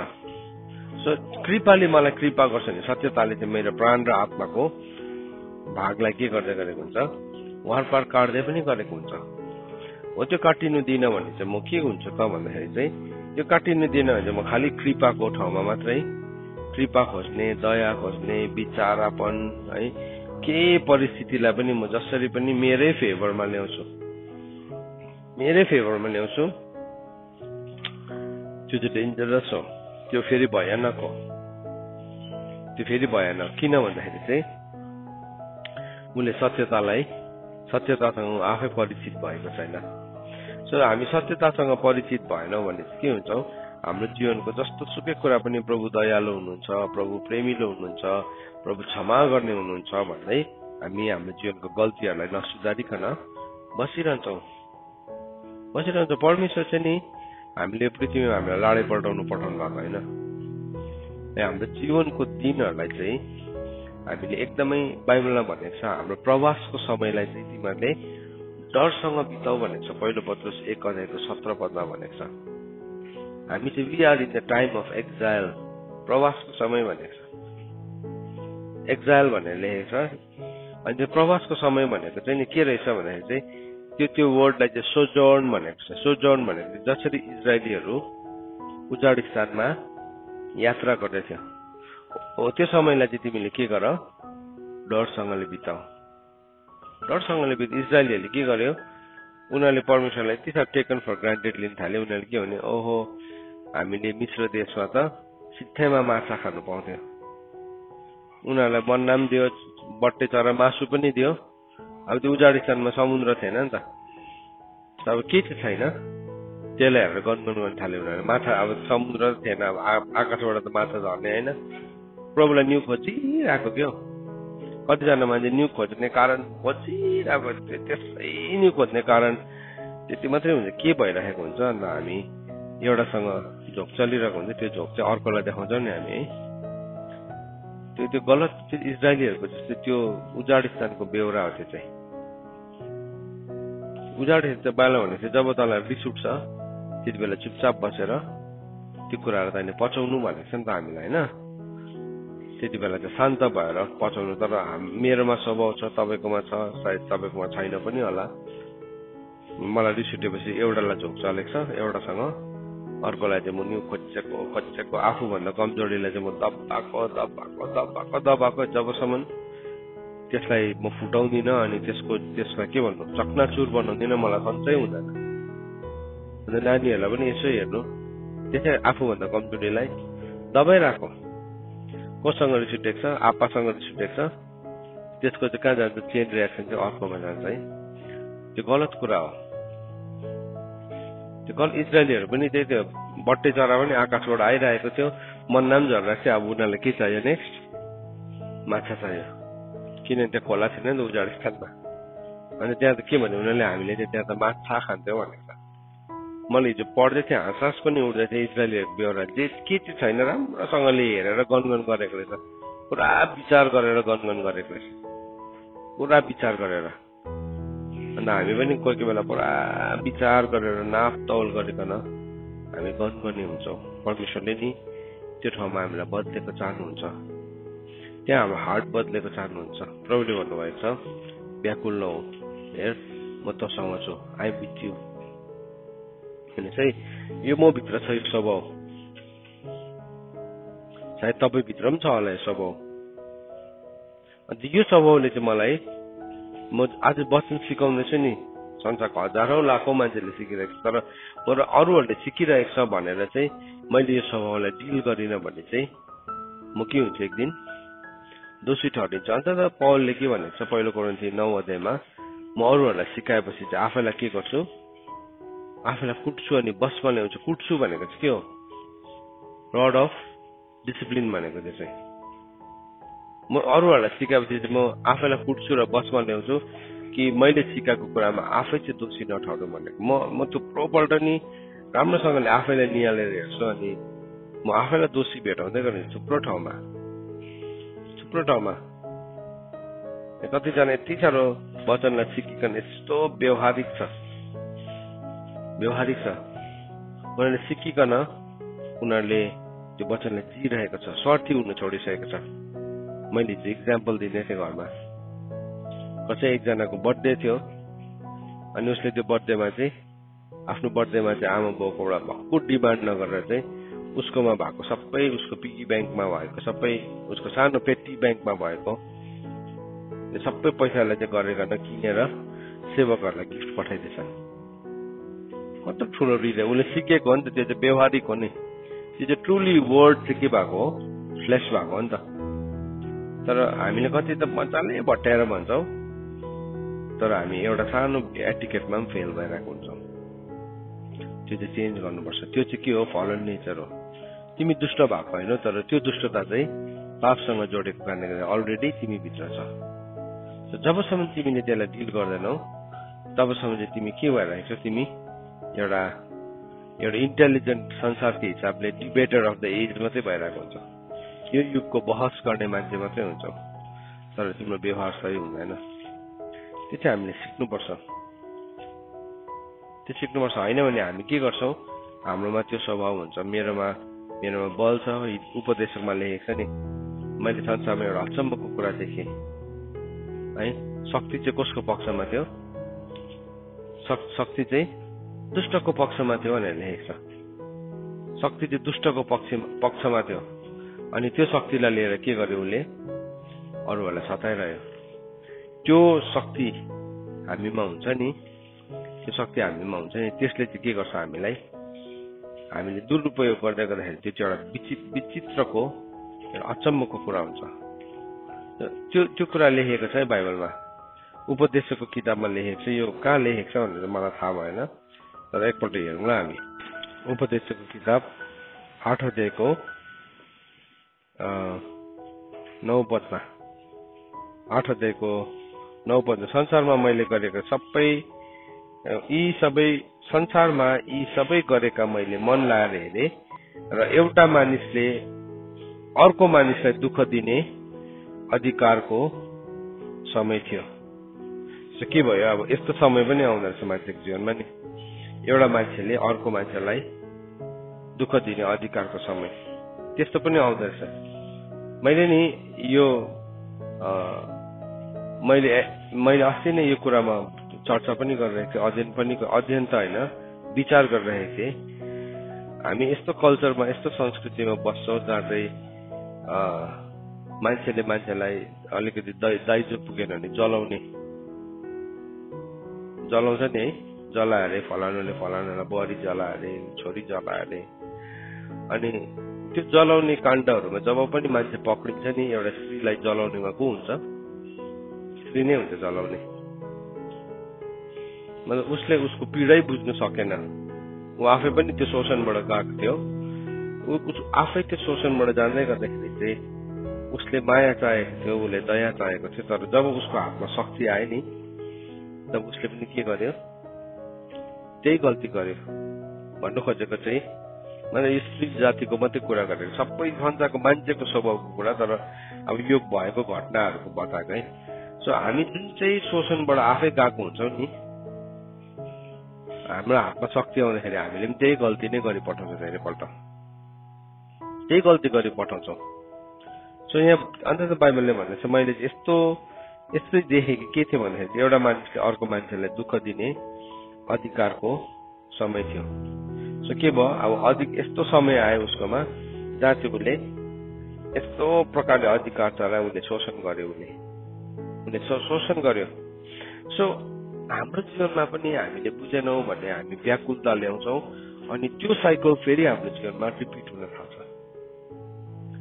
सो कृपाले मलाई कृपा गर्छ भने सत्यताले चाहिँ मेरो प्राण र आत्माको भागलाई के गर्दै गरेको हुन्छ, वारपार काट्दै पनि गरेको हुन्छ। हो त्यो काटिनु दिन भने चाहिँ म के हुन्छु त भन्दाखेरि चाहिँ, त्यो काटिनु दिन भने चाहिँ म खालि कृपाको ठाउँमा मात्रै कृपा खोज्ने, दया खोज्ने, विचारापन है, के परिस्थितिलाई पनि म जसरी पनि मेरै फेभरमा ल्याउँछु, त्यो चाहिँ डेन्जरस हो। त्यो फेरि भयानक हो। त्यो फेरि भयानक किन भन्दाखेरि चाहिँ उसले सत्यतासँग आफै परिचित भएको छैन। सो हामी सत्यतासँग परिचित भएनौँ भने के हुन्छ, हाम्रो जीवनको जस्तो सुकै कुरा पनि प्रभु दयालु हुनुहुन्छ, प्रभु प्रेमिलो हुनुहुन्छ, प्रभु क्षमा गर्ने हुनुहुन्छ भन्दै हामी हाम्रो जीवनको गल्तीहरूलाई नसुधारिकन बसिरहन्छौँ। परमेश्वर चाहिँ नि हामीले पृथ्वीमा हामीलाई लडाइँ पल्टाउनु पठाउनु भएको होइन। हाम्रो जीवनको दिनहरूलाई चाहिँ हामीले एकदमै बाइबलमा भनेको छ, हाम्रो प्रवासको समयलाई चाहिँ तिमीहरूले डरसँग बिताउ भनेको छ। पहिलो पत्रुस 1:17 भनेको छ। हामी चाहिँ we are in the time of exile, प्रवासको समय भनेको छ। एक्जाइल भनेर लेखेको छ। अनि त्यो प्रवासको समय भनेको चाहिँ नि के रहेछ भन्दाखेरि चाहिँ त्यो वर्डलाई चाहिँ सोजर्न भनेको छ। सोजर्न भनेको जसरी इजरायलीहरू उजाड स्थानमा यात्रा गर्दै थियो हो, त्यो समयलाई चाहिँ तिमीले के गर, डरसँगले बिताऊ। इजरायलीहरूले के गर्यो, उनीहरूले परमेश्वरलाई यति साह्रो टेकन फर ग्रान्टेड लिन थाल्यो। उनीहरूले के भने, ओहो हामीले मिश्र देशमा त सित्थैमा माछा खानु पाउँथ्यो, उनीहरूलाई बन्नाम दियो, बट्टे चरा मासु पनि दियो। अब त्यो उजाड स्थानमा समुद्र थिएन नि त, अब के चाहिँ छैन, त्यसलाई हेरेर गनगन गर्न थाल्यो उनीहरूले। माछा अब समुद्र थिएन, अब आकाशबाट त माछा झर्ने होइन। प्रभुलाई न्यू खोजिरहेको क्या। कतिजना मान्छे न्यू खोज्ने कारण खोजिरहेको, त्यसै न्यू खोज्ने कारण त्यति मात्रै हुन्छ, के भइरहेको हुन्छ। अन्त हामी एउटासँग झोक चलिरहेको हुन्छ, त्यो झोक चाहिँ अर्कोलाई देखाउँछौँ नि हामी है। त्यो गलत चाहिँ इजरायलीहरूको जस्तो त्यो उजाड स्थानको बेहोरा हो। त्यो चाहिँ उजाड स्थान बाला भनेपछि जब तँलाई रिस उठ्छ त्यति बेला चुपचाप बसेर त्यो कुराहरू तैँले पचाउनु भनेको छ नि त हामीलाई होइन। त्यति बेला चाहिँ शान्त भएर पचाउनु। तर मेरोमा स्वभाव छ, तपाईँकोमा छ, सायद तपाईँकोमा छैन पनि होला। मलाई रिस उठेपछि एउटालाई झोक चलेको छ, एउटासँग अर्कोलाई चाहिँ म न्यू खोजेको आफूभन्दा कमजोरीलाई चाहिँ म दबाएको जबसम्म त्यसलाई म फुटाउँदिनँ अनि त्यसलाई के भन्नु, चकनाचुर बनाउँदिनँ, मलाई सन्चै हुँदैन। अन्त नानीहरूलाई पनि यसो हेर्नु, त्यसै आफूभन्दा कमजोरीलाई दबाइरहेको। कोसँग रिस उठेको छ, आप्पासँग रिस उठेको छ, त्यसको चाहिँ कहाँ जान्छ, चेन रियाक्सन चाहिँ अर्कोमा जान्छ है। त्यो गलत कुरा हो। इजरायलीहरू पनि त्यही थियो, बट्टे चरा पनि आकाशबाट आइरहेको थियो, मन्नाम झर्दा चाहिँ अब उनीहरूलाई के चाहियो, नेक्स्ट माछा चाहियो, किनभने त्यहाँ खोला थिएन नि त उजाड स्थानमा। अनि त्यहाँ त के भन्यो उनीहरूले, हामीले चाहिँ त्यहाँ त माछा खान्थ्यौँ भनेको छ। मैले हिजो पढ्दै थिएँ, हाँस पनि उठ्दै थिएँ। इजरायलीहरूको बेहोरा जे के चाहिँ छैन, राम्रोसँगले हेरेर गनगन गरेको रहेछ, पुरा विचार गरेर गनगन गरेको रहेछ, पुरा विचार गरेर। अन्त हामी पनि कोही बेला पुरा विचार गरेर नाप तौल गरिकन हामी गनगने हुन्छौँ। परमेश्वरले नि त्यो ठाउँमा हामीलाई बदलेको चाहनुहुन्छ, त्यहाँ हाम्रो हार्ट बदलेको चाहनुहुन्छ। प्रभुले भन्नुभएको छ, व्याकुल नहो, हेर म तँसँग छु, आई विथ यु। भने चाहिँ यो म भित्र छ यो स्वभाव, सायद तपाईँ भित्र पनि छ होला यो स्वभाव। अन्त यो स्वभावले चाहिँ मलाई, म आज वचन सिकाउँदैछु नि, संसारको हजारौँ लाखौँ मान्छेले सिकिरहेको छ, तर मेरो अरूहरूले सिकिरहेको छ भनेर चाहिँ मैले यो स्वभावलाई डिल गरिनँ भने चाहिँ म के हुन्छु, एक दिन दोषी ठहरिन्छ। अन्त पौलले के भनेको छ पहिलो कोरिन्थी 9 म अरूहरूलाई सिकाएपछि चाहिँ आफैलाई के गर्छु, आफैलाई कुट्छु अनि बसमा ल्याउँछु। कुट्छु भनेको चाहिँ के हो, रड अफ डिसिप्लिन भनेको चाहिँ म अरूहरूलाई सिकाएपछि चाहिँ म आफैलाई कुट्छु र बसमा ल्याउँछु कि मैले सिकाएको कुरामा आफै चाहिँ दोषी नठहरौँ भनेको। म थुप्रोपल्ट नि राम्रोसँगले आफैलाई निहालेर हेर्छु अनि म आफैलाई दोषी भेटाउँदै गर्ने थुप्रो ठाउँमा। कतिजना यति साह्रो वचनलाई सिकिकन यस्तो व्यवहारिक छ, उनीहरूले सिकिकन उनीहरूले त्यो वचनलाई जिरहेको छ, स्वार्थी हुन छोडिसकेको छ। मैले हिजो इक्जाम्पल दिँदै थिएँ, घरमा कसै एकजनाको बर्थडे थियो अनि उसले त्यो बर्थडेमा चाहिँ आफ्नो बर्थडेमा चाहिँ आमा बाउको एउटा भक्कु डिमान्ड नगरेर चाहिँ उसकोमा भएको सबै, उसको पिगी ब्याङ्कमा भएको सबै, उसको सानो पेटी ब्याङ्कमा भएको सबै पैसालाई चाहिँ गरेर किनेर सेवकहरूलाई गिफ्ट पठाइदिएछन्। कस्तो ठुलो हृदय, उसले सिकेको हो नि त, त्यो चाहिँ व्यवहारिक हो नि। त्यो चाहिँ ट्रुली वर्ड चाहिँ के भएको हो, फ्लेश भएको हो नि त। तर हामीले कति त मजाले भट्याएर भन्छौँ, तर हामी एउटा सानो एटिकेटमा पनि फेल भइरहेको हुन्छौँ। त्यो चाहिँ चेन्ज गर्नुपर्छ। त्यो चाहिँ के हो, फलन नेचर हो। तिमी दुष्ट भएको होइन, तर त्यो दुष्टता चाहिँ पापसँग जोडेको कारणले गर्दा अलरेडी तिमी भित्र छ। जबसम्म तिमीले त्यसलाई डिल गर्दैनौ तबसम्म चाहिँ तिमी के भइरहेको छौ, तिमी एउटा इन्टेलिजेन्ट संसारको हिसाबले डिबेटर अफ द एज मात्रै भइरहेको हुन्छ। यो युगको बहस गर्ने मान्छे मात्रै हुन्छ, तर तिम्रो व्यवहार सही हुँदैन। त्यो चाहिँ हामीले सिक्नुपर्छ। त्यो सिक्नुपर्छ। होइन भने हामी के गर्छौँ, हाम्रोमा त्यो स्वभाव हुन्छ। मेरोमा बल छ, उपदेशकमा लेखेको छ नि, मैले संसारमा एउटा अचम्मको कुरा देखेँ है। शक्ति चाहिँ कसको पक्षमा थियो? शक्ति चाहिँ दुष्टको पक्षमा थियो भनेर लेखेको छ। शक्ति चाहिँ दुष्टको पक्षमा थियो। अनि त्यो शक्तिलाई लिएर के गर्यो उसले? अरूहरूलाई सताइरह्यो। त्यो शक्ति हामीमा हुन्छ नि, त्यसले चाहिँ के गर्छ, हामीले दुरुपयोग गर्दै गर्दाखेरि त्यो चाहिँ एउटा विचित्रको एउटा अचम्मको कुरा हुन्छ। त्यो कुरा लेखेको छ है बाइबलमा, उपदेशको किताबमा लेखेको छ। यो कहाँ लेखेको छ भनेर मलाई थाहा भएन, तर एकपल्ट हेरौँला हामी। उपदेशको किताब 8 अध्यायको 9 पदमा, 8 अध्यायको 9 पदमा, संसारमा यी सबै गरेका मैले मन लाएर हेरे, र एउटा मानिसले अर्को मानिसलाई दुःख दिने अधिकारको समय थियो। के भयो? अब यस्तो समय पनि आउँदो रहेछ मान्छेको जीवनमा नि, एउटा मान्छेले अर्को मान्छेलाई दुःख दिने अधिकारको समय, त्यस्तो पनि आउँदो रहेछ। मैले नि यो मैले अस्ति नै यो कुरामा चर्चा पनि गरिरहेको थिएँ, अध्ययन त होइन, विचार गरिरहेको थिएँ। हामी यस्तो कल्चरमा, यस्तो संस्कृतिमा बस्छौँ जहाँ चाहिँ मान्छेले मान्छेलाई अलिकति दाइजो पुगेन भने जलाउँछ नि है। जलाए फलानुले फलानुलाई बुहारी जलाए, छोरी जलाए। अनि त्यो जलाउने काण्डहरूमा जब पनि मान्छे पक्रिन्छ नि, एउटा स्त्रीलाई जलाउनेमा को हुन्छ? स्त्री नै हुन्छ जलाउने। मतलब उसले उसको पीडै बुझ्नु सकेन। ऊ आफै पनि त्यो शोषणबाट गएको थियो। आफै त्यो शोषणबाट जाँदै गर्दाखेरि चाहिँ उसले माया चाहेको थियो, उसले दया चाहेको थियो। तर जब उसको हातमा शक्ति आयो नि, तब उसले पनि के गर्यो? त्यही गल्ती गर्यो। भन्नु खोजेको चाहिँ मैले यो स्त्री जातिको मात्रै कुरा गरेको, सबै संसारको मान्छेको स्वभावको कुरा, तर अब यो भएको घटनाहरूको बताएको है। सो हामी जुन चाहिँ शोषणबाट आफै गएको हुन्छौँ नि, हाम्रो हातमा शक्ति आउँदाखेरि हामीले पनि त्यही गल्ती नै गरी पठाउँछौँ, धेरैपल्ट त्यही गल्ती गरी पठाउँछौँ। सो यहाँ अन्त बाइबलले भन्दैछ, मैले यस्तै देखेँ कि के थियो भन्दाखेरि एउटा मानिसले अर्को मान्छेलाई दुःख दिने अधिकारको समय थियो। सो के भयो? अब यस्तो समय आयो उसकोमा जहाँ चाहिँ उसले यस्तो प्रकारले अधिकार चलायो, उसले शोषण गर्यो, उसले शोषण गर्यो। सो हाम्रो जीवनमा पनि हामीले बुझेनौँ भन्ने हामी व्याकुलता ल्याउँछौँ, अनि त्यो साइकल फेरि हाम्रो जीवनमा रिपिट हुन थाल्छ।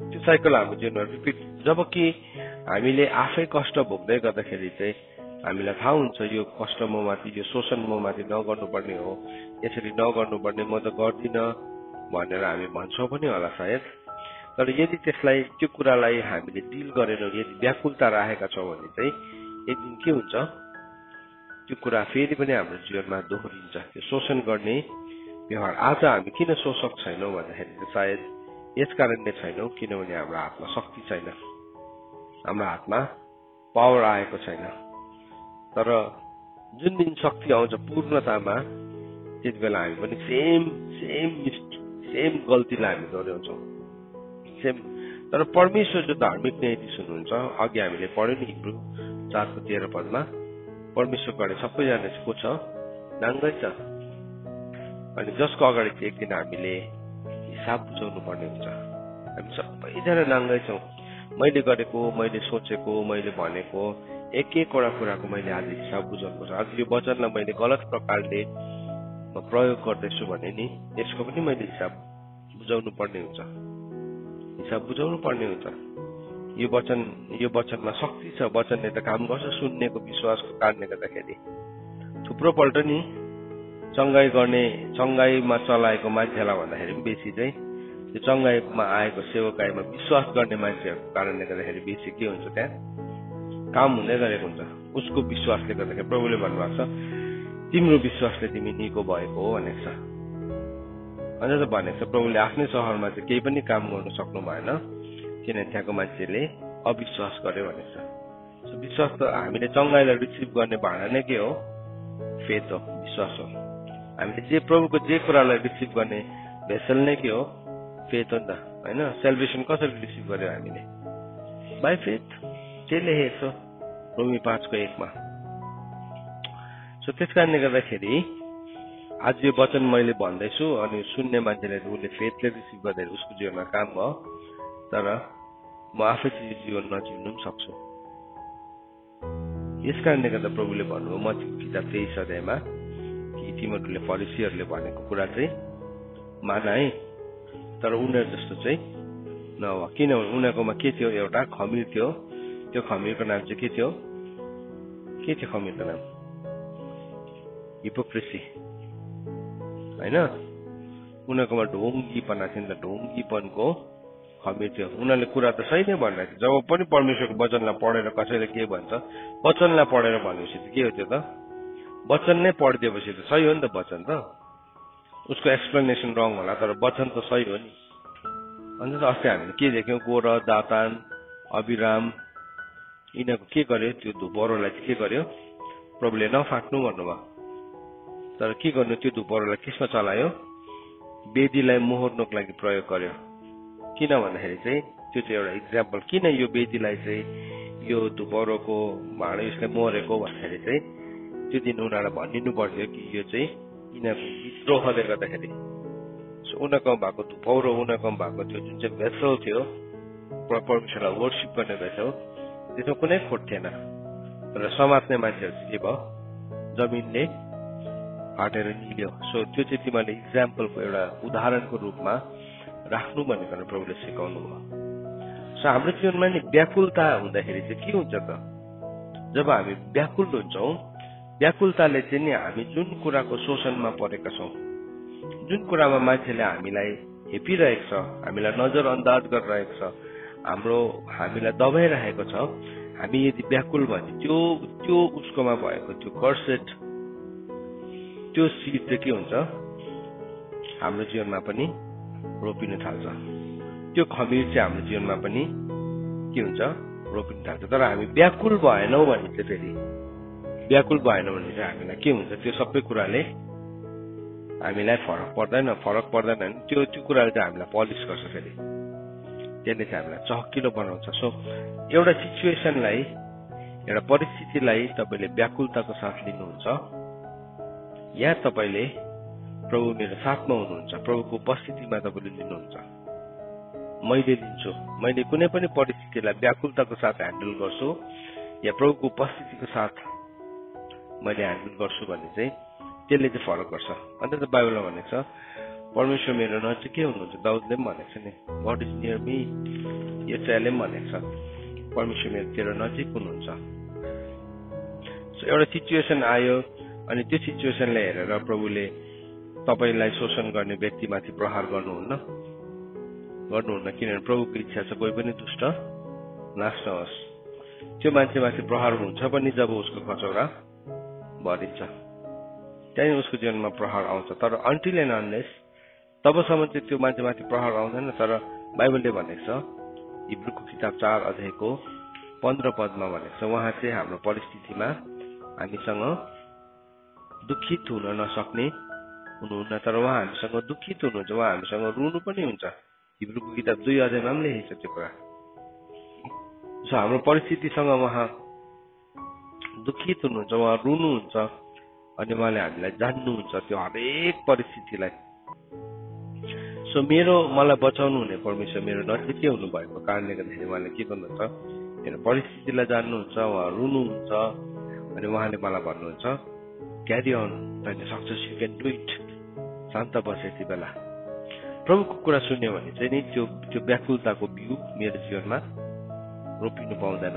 त्यो साइकल हाम्रो जीवनमा रिपिट, जबकि हामीले आफै कष्ट भोग्दै गर्दाखेरि चाहिँ हामीलाई थाहा हुन्छ यो कष्ट ममाथि, यो शोषण ममाथि नगर्नुपर्ने हो, यसरी नगर्नुपर्ने, म त गर्दिनँ भनेर हामी भन्छौँ पनि होला सायद। तर यदि त्यो कुरालाई हामीले डिल गरेनौँ, यदि व्याकुलता राखेका छौँ भने चाहिँ एक दिन के हुन्छ, त्यो कुरा फेरि पनि हाम्रो जीवनमा दोहोरिन्छ। त्यो शोषण गर्ने व्यवहार। आज हामी किन शोषक छैनौँ भन्दाखेरि सायद यस कारणले छैनौँ किनभने हाम्रो हातमा शक्ति छैन, हाम्रो हातमा पावर आएको छैन। तर जुन दिन शक्ति आउँछ पूर्णतामा, त्यति बेला हामी पनि सेम गल्तीलाई हामी दोहोऱ्याउँछौँ। तर परमेश्वर जो धार्मिक न्यायाधीश हुनुहुन्छ, अघि हामीले पढ्यौँ नि हिब्रू 4:13 पदमा, परमेश्वरको अगाडि सबैजना चाहिँ को छ? नाङ्गै छ। अनि जसको अगाडि चाहिँ एक दिन हामीले हिसाब बुझाउनु पर्ने हुन्छ। हामी सबैजना नाङ्गै छौँ। मैले गरेको, मैले सोचेको, मैले भनेको एक-एकवटा कुराको मैले आज हिसाब बुझाउनुपर्छ। आज यो वचनलाई मैले गलत प्रकारले प्रयोग गर्दैछु भने नि यसको पनि मैले हिसाब बुझाउनु पर्ने हुन्छ, हिसाब बुझाउनु पर्ने हुन्छ। यो वचनमा शक्ति छ, वचनले त काम गर्छ सुन्नेको विश्वासको कारणले गर्दाखेरि। थुप्रो पल्ट नि चङ्गाईमा चलाएको मान्छेलाई भन्दाखेरि पनि बेसी चाहिँ त्यो चङ्गाईमा आएको सेवकाईमा विश्वास गर्ने मान्छेहरूको कारणले गर्दाखेरि बेसी के हुन्छ, त्यहाँ काम हुँदै गरेको हुन्छ। उसको विश्वासले गर्दाखेरि प्रभुले भन्नुभएको छ तिम्रो विश्वासले तिमी निको भएको हो भनेको छ। अझ त भनेको छ प्रभुले आफ्नै सहरमा चाहिँ केही पनि काम गर्नु सक्नु भएन किनभने त्यहाँको मान्छेले अविश्वास गर्यो भनेको छ। विश्वास त हामीले चङ्गाईलाई रिसिभ गर्ने भाँडा नै के हो, फेथ हो, विश्वास हो। हामीले जे प्रभुको जे कुरालाई रिसिभ गर्ने भेसल नै के हो, फेथ हो नि त होइन। सेलिब्रेसन कसरी रिसिभ गर्यो हामीले, बाई फेथ। त्यही लेखेको छ रोमी 5:1 सो त्यस कारणले गर्दाखेरि आज यो वचन मैले भन्दैछु अनि सुन्ने मान्छेले उसले फेथले रिसिभ गर्दाखेरि उसको जीवनमा काम भयो। तर म आफै चाहिँ जीवन नजिउनु पनि सक्छु। यस कारणले गर्दा प्रभुले भन्नुभयो मत्तीको किताब 23 अध्यायमा कि तिमीहरूले फरिसीहरूले भनेको कुरा चाहिँ मान है, तर उनीहरू जस्तो चाहिँ नहो। किनभने उनीहरूकोमा के थियो, एउटा खमीर थियो। त्यो खमीरको नाम चाहिँ के थियो, के थियो खमीरको नाम, हिपोक्रेसी होइन। उनीहरूकोमा ढोङ्गीपना थियो नि त, ढोङ्गीपनको खमीर थियो। उनीहरूले कुरा त सही नै भनिरहेको थियो। जब पनि परमेश्वरको वचनलाई पढेर कसैले के भन्छ, वचनलाई पढेर भनेपछि त के हो, त्यो त वचन नै पढिदिएपछि त सही हो नि त वचन त। उसको एक्सप्लेनेसन रङ होला तर वचन त सही हो नि। अन्त अस्ति हामीले के देख्यौँ, कोरह, दातान, अभिराम यिनीहरूको के गर्यो, त्यो धुपौरोलाई चाहिँ के गर्यो, प्रभुले नफाट्नु भन्नुभयो। तर के गर्नु, त्यो धुपौरोलाई केसमा चलायो, वेदीलाई मोहर्नुको लागि प्रयोग गर्यो। किन भन्दाखेरि चाहिँ त्यो चाहिँ एउटा इक्जाम्पल। किन यो वेदीलाई चाहिँ यो धुपौरोको भाँडो यसलाई मोहरेको भन्दाखेरि चाहिँ त्यो दिन उनीहरूलाई भनिदिनु पर्थ्यो कि यो चाहिँ यिनीहरूको विद्रोहले गर्दाखेरि। सो उनीहरूकोमा भएको धुपौरो, उनीहरूकोमा भएको त्यो जुन चाहिँ भेसल थियो परमेश्वरलाई वर्सिप गर्ने भेसल, त्यसमा कुनै खोट थिएन। तर समात्ने मान्छेहरू चाहिँ के भयो, जमिनले फाटेर निल्यो। सो त्यो चाहिँ तिमीहरूले इक्जाम्पलको एउटा उदाहरणको रूपमा राख्नु भनेको प्रभुले सिकाउनु भयो। सो हाम्रो जीवनमा नि व्याकुलता हुँदाखेरि चाहिँ के हुन्छ त, जब हामी व्याकुल हुन्छौँ, व्याकुलताले चाहिँ नि हामी जुन कुराको शोषणमा परेका छौँ, जुन कुरामा मान्छेले हामीलाई हेपिरहेको छ, हामीलाई नजरअन्दाज गरिरहेको छ, हामीलाई दबाइरहेको छ, हामी यदि व्याकुल भने त्यो उसकोमा भएको त्यो कर्सेट, त्यो सिड चाहिँ के हुन्छ, हाम्रो जीवनमा पनि रोपिन थाल्छ। त्यो खमीर चाहिँ हाम्रो जीवनमा पनि के हुन्छ, रोपिन थाल्छ। तर हामी व्याकुल भएनौँ भने चाहिँ फेरि हामीलाई के हुन्छ, त्यो सबै कुराले हामीलाई फरक पर्दैन भने त्यो कुराले चाहिँ हामीलाई पलिस गर्छ। फेरि त्यसले चाहिँ हामीलाई चहकिलो बनाउँछ। सो एउटा सिचुएसनलाई, एउटा परिस्थितिलाई तपाईँले व्याकुलताको साथ लिनुहुन्छ या तपाईँले प्रभु मेरो साथमा हुनुहुन्छ, प्रभुको उपस्थितिमा तपाईँले लिनुहुन्छ। मैले लिन्छु, मैले कुनै पनि परिस्थितिलाई व्याकुलताको साथ ह्यान्डल गर्छु या प्रभुको उपस्थितिको साथ मैले ह्यान्डल गर्छु भने चाहिँ त्यसले चाहिँ फरक गर्छ। अन्त त बाइबलमा भनेको छ परमेश्वर मेरो नजिकै हुनुहुन्छ। दाउदले पनि भनेको छ नि, गड इज नियर मी। यशायाले पनि भनेको छ परमेश्वर मेरो तेरो नजिक हुनुहुन्छ। सो एउटा सिचुएसन आयो अनि त्यो सिचुएसनलाई हेरेर प्रभुले तपाईँलाई शोषण गर्ने व्यक्तिमाथि प्रहार गर्नुहुन्न, किनभने प्रभुको इच्छा छ कोही पनि दुष्ट नाश नहोस्। त्यो मान्छेमाथि प्रहार हुन्छ पनि जब उसको कचौरा भरिन्छ, त्यहाँदेखि उसको जीवनमा प्रहार आउँछ। तर अन्टिल एन्ड अनलेस तबसम्म चाहिँ त्यो मान्छेमाथि प्रहार आउँदैन। तर बाइबलले भनेको छ हिब्रूको किताब 4 अध्यायको 15 पदमा भनेको छ, उहाँ चाहिँ हाम्रो परिस्थितिमा हामीसँग दुखित हुन नसक्ने हुनुहुन्न, तर उहाँ हामीसँग दुखित हुनुहुन्छ, उहाँ हामीसँग रुनु पनि हुन्छ। हिब्रूको किताब 2 अध्यायमा पनि लेखेको छ त्यो कुरा। सो हाम्रो परिस्थितिसँग उहाँ दुखित हुनुहुन्छ, उहाँ रुनुहुन्छ अनि उहाँले हामीलाई जान्नुहुन्छ त्यो हरेक परिस्थितिलाई। सो मलाई बचाउनु हुने परमेश्वर मेरो नजिकै हुनुभएको कारणले गर्दाखेरि उहाँले के गर्नुहुन्छ, मेरो परिस्थितिलाई जान्नुहुन्छ, उहाँ रुनुहुन्छ अनि उहाँले मलाई भन्नुहुन्छ क्यारी अन, तैँले सक्छस्, यु क्यान डु इट। शान्त बस यति बेला। प्रभुको कुरा सुन्यो भने चाहिँ नि त्यो व्याकुलताको बिउ मेरो जीवनमा रोपिनु पाउँदैन।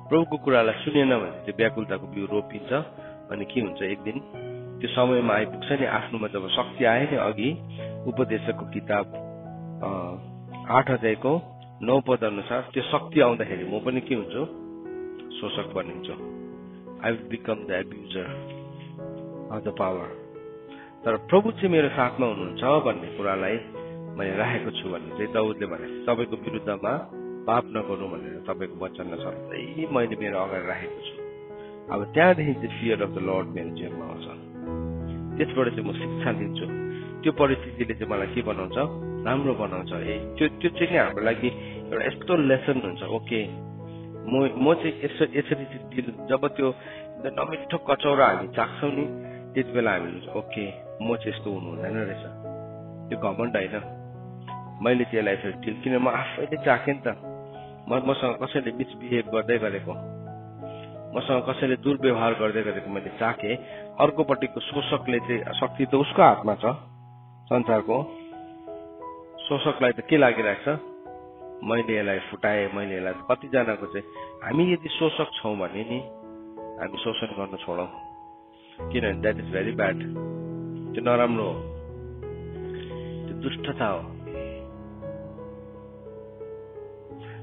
प्रभुको कुरालाई सुनेन भने त्यो व्याकुलताको बिउ रोपिन्छ अनि के हुन्छ, एक दिन त्यो समयमा आइपुग्छ नि, आफ्नोमा जब शक्ति आयो नि, अघि उपदेशकको किताब 8 अध्यायको 9 पद अनुसार त्यो शक्ति आउँदाखेरि म पनि के हुन्छु, शोषक बनिन्छु। I will become the abuser of the power. तर प्रभु चाहिँ मेरो साथमा हुनुहुन्छ भन्ने कुरालाई मैले राखेको छु भन्ने चाहिँ दाउदले भने, तपाईँको विरुद्धमा पाप नगर्नु भनेर तपाईँको वचनमा सधैँ मैले मेरो अगाडि राखेको छु। अब त्यहाँदेखि चाहिँ फियर अफ द लर्ड मेरो जीवनमा आउँछ। त्यसबाट चाहिँ म शिक्षा लिन्छु। त्यो परिस्थितिले चाहिँ मलाई के बनाउँछ, राम्रो बनाउँछ। त्यो चाहिँ नि हाम्रो लागि एउटा यस्तो लेसन हुन्छ। ओके, म चाहिँ यसरी जब त्यो नमिठो कचौरा हामी चाख्छौँ नि, त्यति बेला हामी ओके म चाहिँ यस्तो हुनु हुँदैन रहेछ। त्यो घमण्ड होइन, मैले त्यसलाई यसरी डिल, किन म आफैले चाखेँ नि त। मसँग कसैले मिसबिहेभ गर्दै गरेको, मसँग कसैले दुर्व्यवहार गर्दै गरेको मैले चाखेँ। अर्कोपट्टिको शोषकले चाहिँ शक्ति त उसको हातमा छ, संसारको शोषकलाई त के लागिरहेको छ, मैले यसलाई फुटाएँ, मैले यसलाई। कतिजनाको चाहिँ हामी यदि शोषक छौँ भने नि हामी शोषण गर्न छोडौँ, किनभने द्याट इज भेरी ब्याड। त्यो नराम्रो हो, त्यो दुष्टता हो।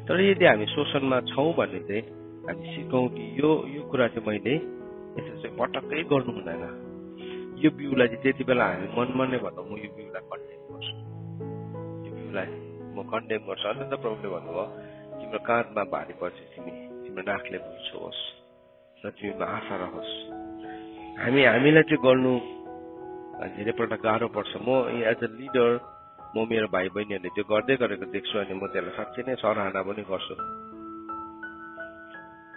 तर यदि हामी शोषणमा छौँ भने चाहिँ हामी सिकौँ कि यो कुरा चाहिँ मैले यसो चाहिँ पटक्कै गर्नु हुँदैन। यो बिउलाई चाहिँ त्यति बेला हामी मनमा नै भन्दा म यो बिउलाई कन्डेम गर्छु, यो बिउलाई म कन्डेम गर्छु। अन्त प्रभुले भन्नुभयो, तिम्रो काँधमा भारी पर्छ, तिम्रो नाकले बुझ्छोस् र तिमीमा आशा रहोस्। हामीलाई त्यो गर्नु धेरैपल्ट गाह्रो पर्छ। म एज अ लिडर, म मेरो भाइ बहिनीहरूले त्यो गर्दै गरेको देख्छु अनि म त्यसलाई साँच्चै नै सराहना पनि गर्छु,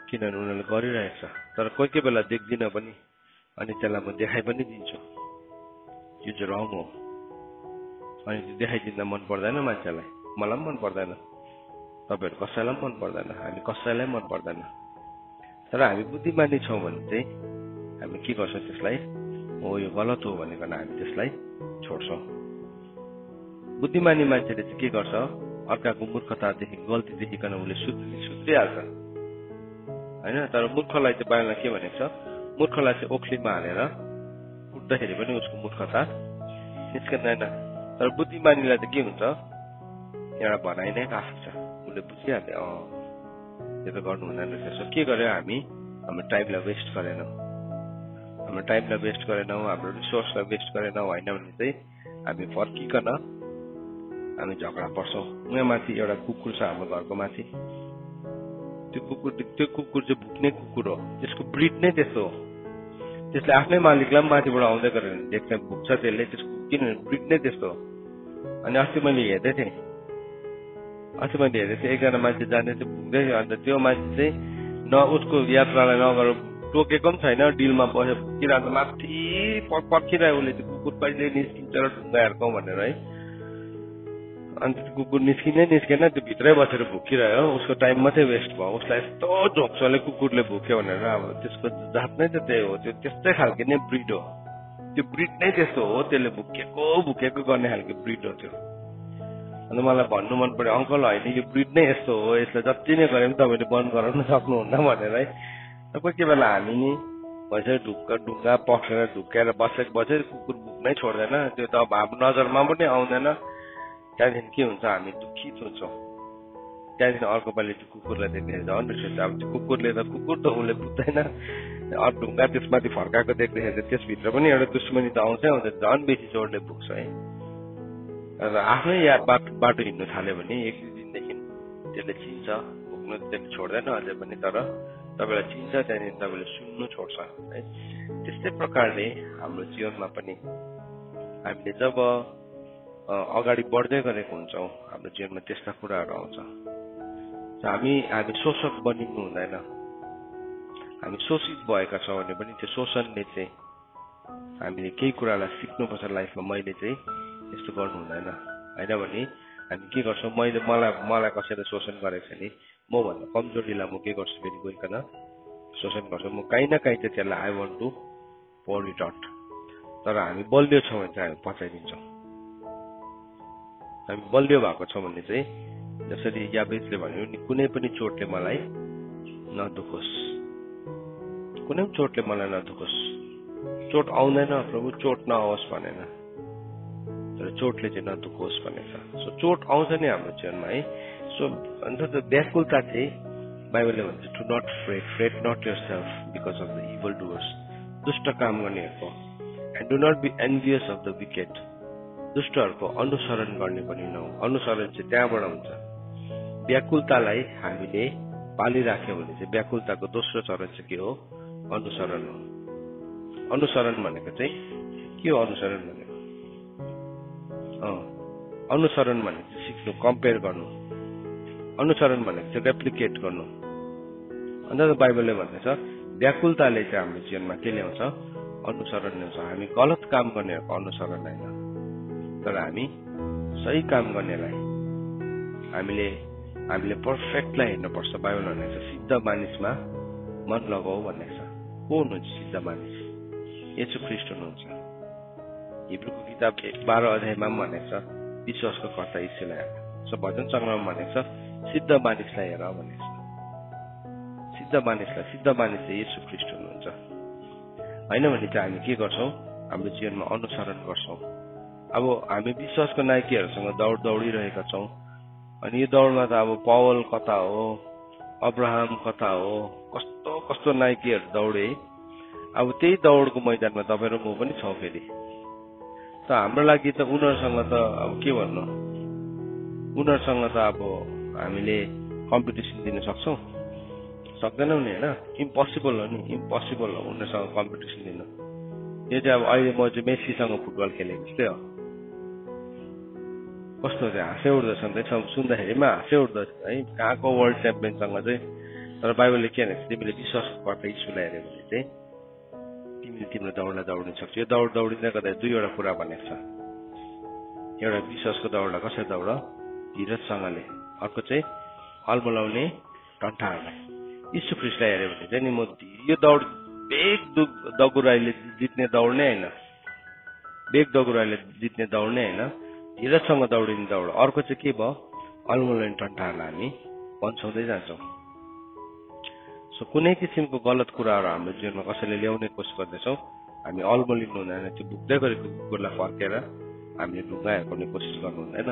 किनभने उनीहरूले गरिरहेको छ। तर कोही कोही बेला देख्दिनँ पनि अनि त्यसलाई म देखाइ पनि दिन्छु, यो चाहिँ रङ हो। अनि त्यो देखाइदिँदा मन पर्दैन मान्छेलाई, मलाई पनि मन पर्दैन, तपाईँहरू कसैलाई पनि मन पर्दैन, हामी कसैलाई मन पर्दैन। तर हामी बुद्धिमानी छौँ भने चाहिँ हामी के गर्छौँ, त्यसलाई हो यो गलत हो भनेकन हामी त्यसलाई छोड्छौँ। बुद्धिमानी मान्छेले चाहिँ के गर्छ, अर्काको मूर्खतादेखि गल्ती देखिकन उसले सुध्रिहाल्छ होइन। तर मूर्खलाई चाहिँ बाइबलमा के भनेको छ, मूर्खलाई चाहिँ ओखलीमा हालेर उठ्दाखेरि पनि उसको मूर्खता निस्कँदैन। तर बुद्धिमानीलाई चाहिँ के हुन्छ, एउटा भनाइ नै काफी छ, उसले बुझिहाल्यो यो त गर्नु हुँदैन रहेछ। के गर्यो, हामी हाम्रो टाइमलाई वेस्ट गरेनौँ, हाम्रो टाइमलाई वेस्ट गरेनौँ, हाम्रो रिसोर्सलाई वेस्ट गरेनौँ होइन भने चाहिँ हामी फर्किकन हामी झगडा पर्छौँ। यहाँ माथि एउटा कुकुर छ हाम्रो घरको माथि, त्यो कुकुर चाहिँ भुक्ने कुकुर हो, त्यसको ब्रिड नै त्यस्तो हो। त्यसले आफ्नै मालिकलाई पनि माथिबाट आउँदै गरेर देख्छ, भुक्छ त्यसले, त्यसको किनभने ब्रिड नै त्यस्तो हो। अनि अस्ति मैले हेर्दै थिएँ, एकजना मान्छे जाने चाहिँ भुक्दै थियो। अन्त त्यो मान्छे चाहिँ उसको यात्रालाई नगर टोकेको पनि छैन, डिलमा बसेर भुकिरहन्छ, माथि पर्खिरह्यो उसले, त्यो कुकुर कहिले निस्किन्छ र ढुङ्गा हेर्कौँ भनेर है। अन्त त्यो कुकुर निस्किनै निस्केन, त्यो भित्रै बसेर भुकिरह्यो, उसको टाइम मात्रै वेस्ट भयो। उसलाई यस्तो झोक्सले कुकुरले भुक्यो भनेर, अब त्यसको जात नै त त्यही हो, त्यो त्यस्तै खालको नै ब्रिड हो, त्यो ब्रिड नै त्यस्तो हो, त्यसले भुकेको गर्ने खालको ब्रिड हो त्यो। अन्त मलाई भन्नु मन पर्यो, अङ्कल होइन यो ब्रिड नै यस्तो हो, यसलाई जति नै गरे पनि तपाईँले बन्द गराउन सक्नुहुन्न भनेर है। कोही कोही बेला हामी नि भइसक्यो ढुङ्गा पक्रेर ढुक्केर बसेर कुकुर भुक्नै छोड्दैन, त्यो त अब हाम्रो नजरमा पनि आउँदैन। त्यहाँदेखि के हुन्छ, हामी दुखित हुन्छौँ। त्यहाँदेखि अर्को पालि त्यो कुकुरलाई देख्दाखेरि झन् रिस उठ्छ। अब त्यो कुकुरले त उसले बुझ्दैन, ढुङ्गा त्यसमाथि फर्काएको देख्दाखेरि त्यसभित्र पनि एउटा दुश्मनी त आउँछै आउँछ, झन् बेसी जोडले भुक्छ है। र आफ्नै बाटो हिँड्नु थाल्यो भने 1-2 दिनदेखि त्यसले चिन्छ, भुक्नु त्यसले छोड्दैन अझै पनि, तर तपाईँलाई चिन्छ, त्यहाँदेखि तपाईँले सुन्नु छोड्छ है। त्यस्तै प्रकारले हाम्रो जीवनमा पनि हामीले जब अगाडि बढ्दै गरेको हुन्छौँ, हाम्रो जीवनमा त्यस्ता कुराहरू आउँछ। हामी शोषक बनिनु हुँदैन। हामी शोषित भएका छौँ भने पनि त्यो शोषणले चाहिँ हामीले केही कुरालाई सिक्नुपर्छ लाइफमा। मैले चाहिँ यस्तो गर्नु हुँदैन होइन भने हामी के गर्छौँ, मलाई कसैले शोषण गरेको छ नि, मभन्दा कमजोरीलाई म के गर्छु, फेरि गइकन शोषण गर्छु। म काहीँ न काहीँ चाहिँ त्यसलाई I want to pour it out. तर हामी बलियो छौँ भने चाहिँ हामी पचाइदिन्छौँ। हामी बलियो भएको छौँ भने चाहिँ जसरी याबेसले भन्यो नि कुनै पनि चोटले मलाई नदुखोस्, कुनै पनि चोटले मलाई नदुखोस्। चोट आउँदैन प्रभु, चोट नआओस् भनेन, तर चोटले चाहिँ नदुखोस् भनेछ। सो चोट आउँछ नि हाम्रो जीवनमा है। सो अन्त व्याकुलता चाहिँ बाइबलले भन्छ to not fret not yourself because of the evil Dooars, दुष्ट काम गर्नेहरूको, and do not be envious of the wicked, दुष्टहरूको अनुसरण गर्ने पनि नहो। अनुसरण चाहिँ त्यहाँबाट हुन्छ। व्याकुलतालाई हामीले पालिराख्यो भने चाहिँ व्याकुलताको दोस्रो चरण चाहिँ के हो? अनुसरण हो। अनुसरण भनेको चाहिँ के हो? अनुसरण भनेको अनुसरण भनेको चाहिँ सिक्नु, कम्पेयर गर्नु। अनुसरण भनेको चाहिँ रेप्लिकेट गर्नु। अन्त बाइबलले भन्दैछ व्याकुलताले चाहिँ हाम्रो जीवनमा के ल्याउँछ? अनुसरण ल्याउँछ। हामी गलत काम गर्नेहरूको अनुसरण होइन, तर हामी सही काम गर्नेलाई हामीले पर्फेक्टलाई हेर्नुपर्छ। बाइबल भनेको छ सिद्ध मानिसमा मन लगाऊ भनेको छ। को हुनुहुन्छ सिद्ध मानिस? येशू ख्रीष्ट हुनुहुन्छ। हिब्रूको किताब 12 अध्यायमा पनि भनेको छ विश्वासको कर्ता यीशुलाई हेर। सो भजन सङ्ग्रहमा भनेको छ सिद्ध मानिसलाई हेर भनेको छ। सिद्ध मानिस चाहिँ येशू ख्रीष्ट हुनुहुन्छ। होइन भने चाहिँ हामी के गर्छौँ? हाम्रो जीवनमा अनुसरण गर्छौँ। अब हामी विश्वासको नायकीहरूसँग दौडिरहेका छौँ। अनि यो दौडमा त अब पौल कता हो, अब्राहम कता हो, कस्तो कस्तो नायकीहरू दौडे। अब त्यही दौडको मैदानमा तपाईँ र म पनि छौँ फेरि। त हाम्रो लागि त उनीहरूसँग त अब के भन्नु, उनीहरूसँग त अब हामीले कम्पिटिसन दिन सक्छौँ? सक्दैनौँ नि होइन। इम्पोसिबल हो नि, इम्पोसिबल हो उनीहरूसँग कम्पिटिसन दिन। यो चाहिँ अब अहिले म चाहिँ मेसीसँग फुटबल खेलेको जस्तै हो। कस्तो चाहिँ हाँसै उठ्दछ नि त सुन्दाखेरिमा, हाँसै उठ्दछ है कहाँको वर्ल्ड च्याम्पियनसँग चाहिँ। तर बाइबलले के भनेको छ? तिमीले विश्वासको कर्ता यीशुलाई हेऱ्यो भने चाहिँ तिमीले तिम्रो दौडलाई दौडिन सक्छौ। यो दौडिँदै गर्दा दुईवटा कुरा भनेको छ। एउटा विश्वासको दौडलाई कसरी दौड? धीरजसँगले। अर्को चाहिँ अलमलाउने टन्ठाहरूलाई। यीशु ख्रीष्टलाई हेऱ्यो भने चाहिँ नि म यो दौड बेग दगुराईले जित्ने दौड नै होइन, बेग दगुराईले जित्ने दौड नै होइन, धीरजसँग दौडिने दौड। अर्को चाहिँ के भयो? अलमलाउने टन्ठाहरूलाई हामी पन्छाउँदै जान्छौँ। सो कुनै किसिमको गलत कुराहरू हाम्रो जीवनमा कसैले ल्याउने कोसिस गर्दैछौँ, हामी अलमलिनु हुँदैन। त्यो भुक्दै गरेको कुकुरलाई फर्केर हामीले ढुङ्गा हेर्ने कोसिस गर्नु हुँदैन।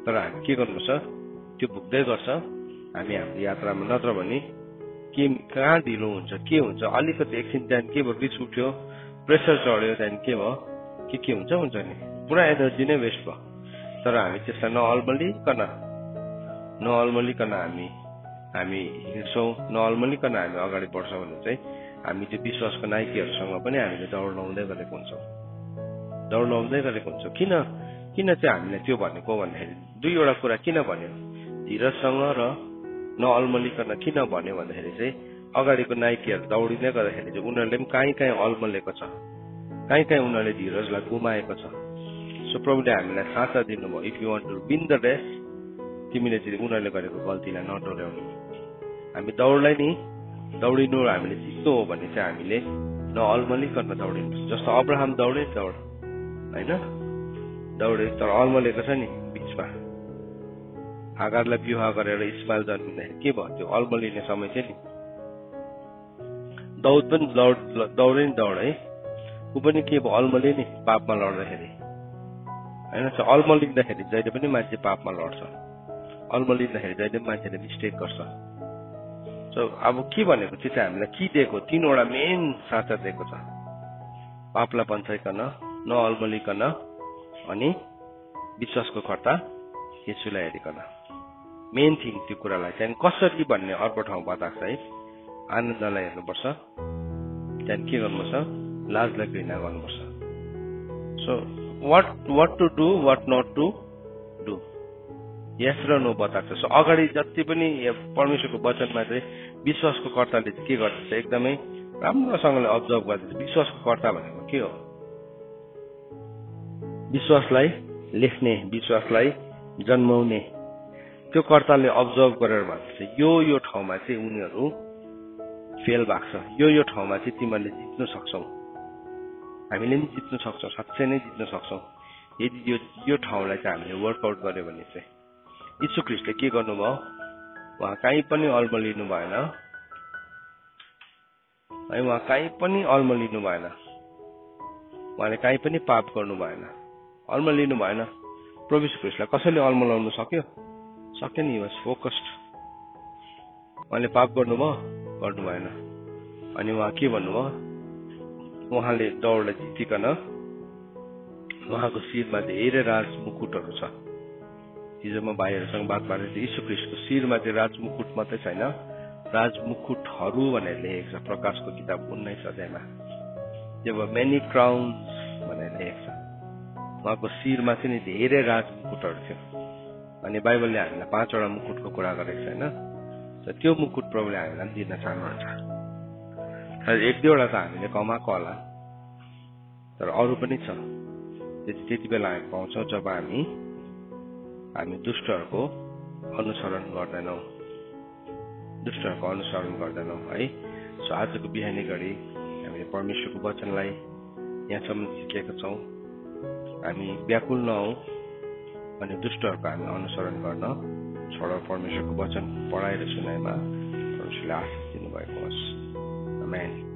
तर हामी के गर्नुपर्छ? त्यो भुक्दै गर्छ हामी हाम्रो यात्रामा। नत्र भने के कहाँ ढिलो हुन्छ, के हुन्छ, अलिकति एकछिन त्यहाँदेखि के भयो? रिस उठ्यो, प्रेसर चढ्यो, त्यहाँदेखि के भयो? के हुन्छ नि, पुरा एनर्जी नै वेस्ट भयो। तर हामी त्यसलाई नअल्मलिकन हामी हिँड्छौँ, नअल्मलिकन हामी अगाडि बढ्छौँ भने चाहिँ हामी त्यो विश्वासको नायकीहरूसँग पनि हामीले दौड लाउँदै गरेको हुन्छौँ। किन चाहिँ हामीले त्यो भनेको भन्दाखेरि दुईवटा कुरा किन भन्यो? धीरजसँग र नअल्मलिकन किन भन्यो भन्दाखेरि चाहिँ अगाडिको नायकीहरू दौडिँदै गर्दाखेरि चाहिँ उनीहरूले पनि कहीँ अल्मलेको छ, कहीँ उनीहरूले धीरजलाई गुमाएको छ। सो प्रभुले हामीलाई साथ दिनुभयो, if you want to win the race, तिमीले चाहिँ उनीहरूले गरेको गल्तीलाई नडोर्याउनु। हामी दौडलाई नि दौडिनु, हामीले जित्नु हो भने चाहिँ हामीले नअल्मलिकन दौडिनु। जस्तो अब्राहम दौडे होइन, दौडे तर अल्मलेको छ नि बिचमा। हागारलाई विवाह गरेर इस्माइल जन्मिँदाखेरि के भयो? त्यो अल्मलिने समय चाहिँ नि। दाउद पनि दौडे नि दौड है, ऊ पनि के भयो? अल्मले नि पापमा लड्दाखेरि होइन। अल्मलिँदाखेरि जहिले पनि मान्छे पापमा लड्छ, अल्मलिँदाखेरि जहिले पनि मान्छेले मिस्टेक गर्छ। सो अब के भनेको चाहिँ हामीलाई के दिएको? 3वटा मेन साँचा दिएको छ। पापलाई पन्छाइकन, नअल्मलिकन, अनि विश्वासको कर्ता येशूलाई हेरिकन। मेन थिङ त्यो कुरालाई चाहिँ कसरी भन्ने अर्को ठाउँ बताएको छ है। आनन्दलाई हेर्नुपर्छ, त्यहाँदेखि के गर्नुपर्छ? लाजलाई घृणा गर्नुपर्छ। So what to do, what not to do, यस र नो बताएको छ। सो अगाडि जति पनि परमेश्वरको वचनमा चाहिँ विश्वासको कर्ताले के गर्दछ? एकदमै राम्रोसँगले अब्जर्भ गर्दछ। विश्वासको कर्ता भनेको के हो? विश्वासलाई लेख्ने, विश्वासलाई जन्माउने त्यो कर्ताले अब्जर्भ गरेर भन्छ यो ठाउँमा चाहिँ उनीहरू फेल भएको छ, यो ठाउँमा चाहिँ तिमीहरूले जित्न सक्छौ, हामीले नि जित्न सक्छौ, साँच्चै नै जित्न सक्छौ। यदि यो ठाउँलाई चाहिँ हामीले वर्कआउट गर्यो भने चाहिँ यीशु ख्रीष्टले के गर्नुभयो, उहाँ कहीँ पनि अल्मलिनु भएन है, उहाँ कहीँ पनि अल्मलिनु भएन, उहाँले कहीँ पनि पाप गर्नु भएन, अल्मलिनु भएन। प्रभु यीशु ख्रीष्टलाई कसैले अल्मलाउनु सक्यो? सकेन। He was focused. उहाँले पाप गर्नुभयो? गर्नु भएन। अनि उहाँ के भन्नुभयो, उहाँले दौडलाई जितिकन उहाँको शिरमा धेरै राजमुकुटहरू छ। हिजो म भाइहरूसँग बात मारेको थिएँ, यीशु ख्रीष्टको शिरमा चाहिँ राजमुकुट मात्रै छैन, राजमुकुटहरू भनेर लेखेको छ प्रकाशको किताब 19 अध्यायमा। जब मेनी क्राउन्स भनेर लेखेको छ, उहाँको शिरमा चाहिँ नि धेरै राजमुकुटहरू थियो। अनि बाइबलले हामीलाई 5वटा मुकुटको कुरा गरेको छ होइन, र त्यो मुकुट प्रभुले हामीलाई दिन चाहनुहुन्छ। एक दुईवटा त हामीले कमाएको होला, तर अरू पनि छ। त्यति बेला हामी पाउँछौँ जब हामी दुष्टहरूको अनुसरण गर्दैनौँ, है। सो आजको बिहानी घडी हामीले परमेश्वरको वचनलाई यहाँसम्म सिकेका छौँ। हामी व्याकुल नहौँ अनि दुष्टहरूको हामी अनुसरण गर्न छोडौँ। परमेश्वरको वचन पढाएर सुनाइमा परमेश्वरले आशीष दिनुभएको होस्। आमेन।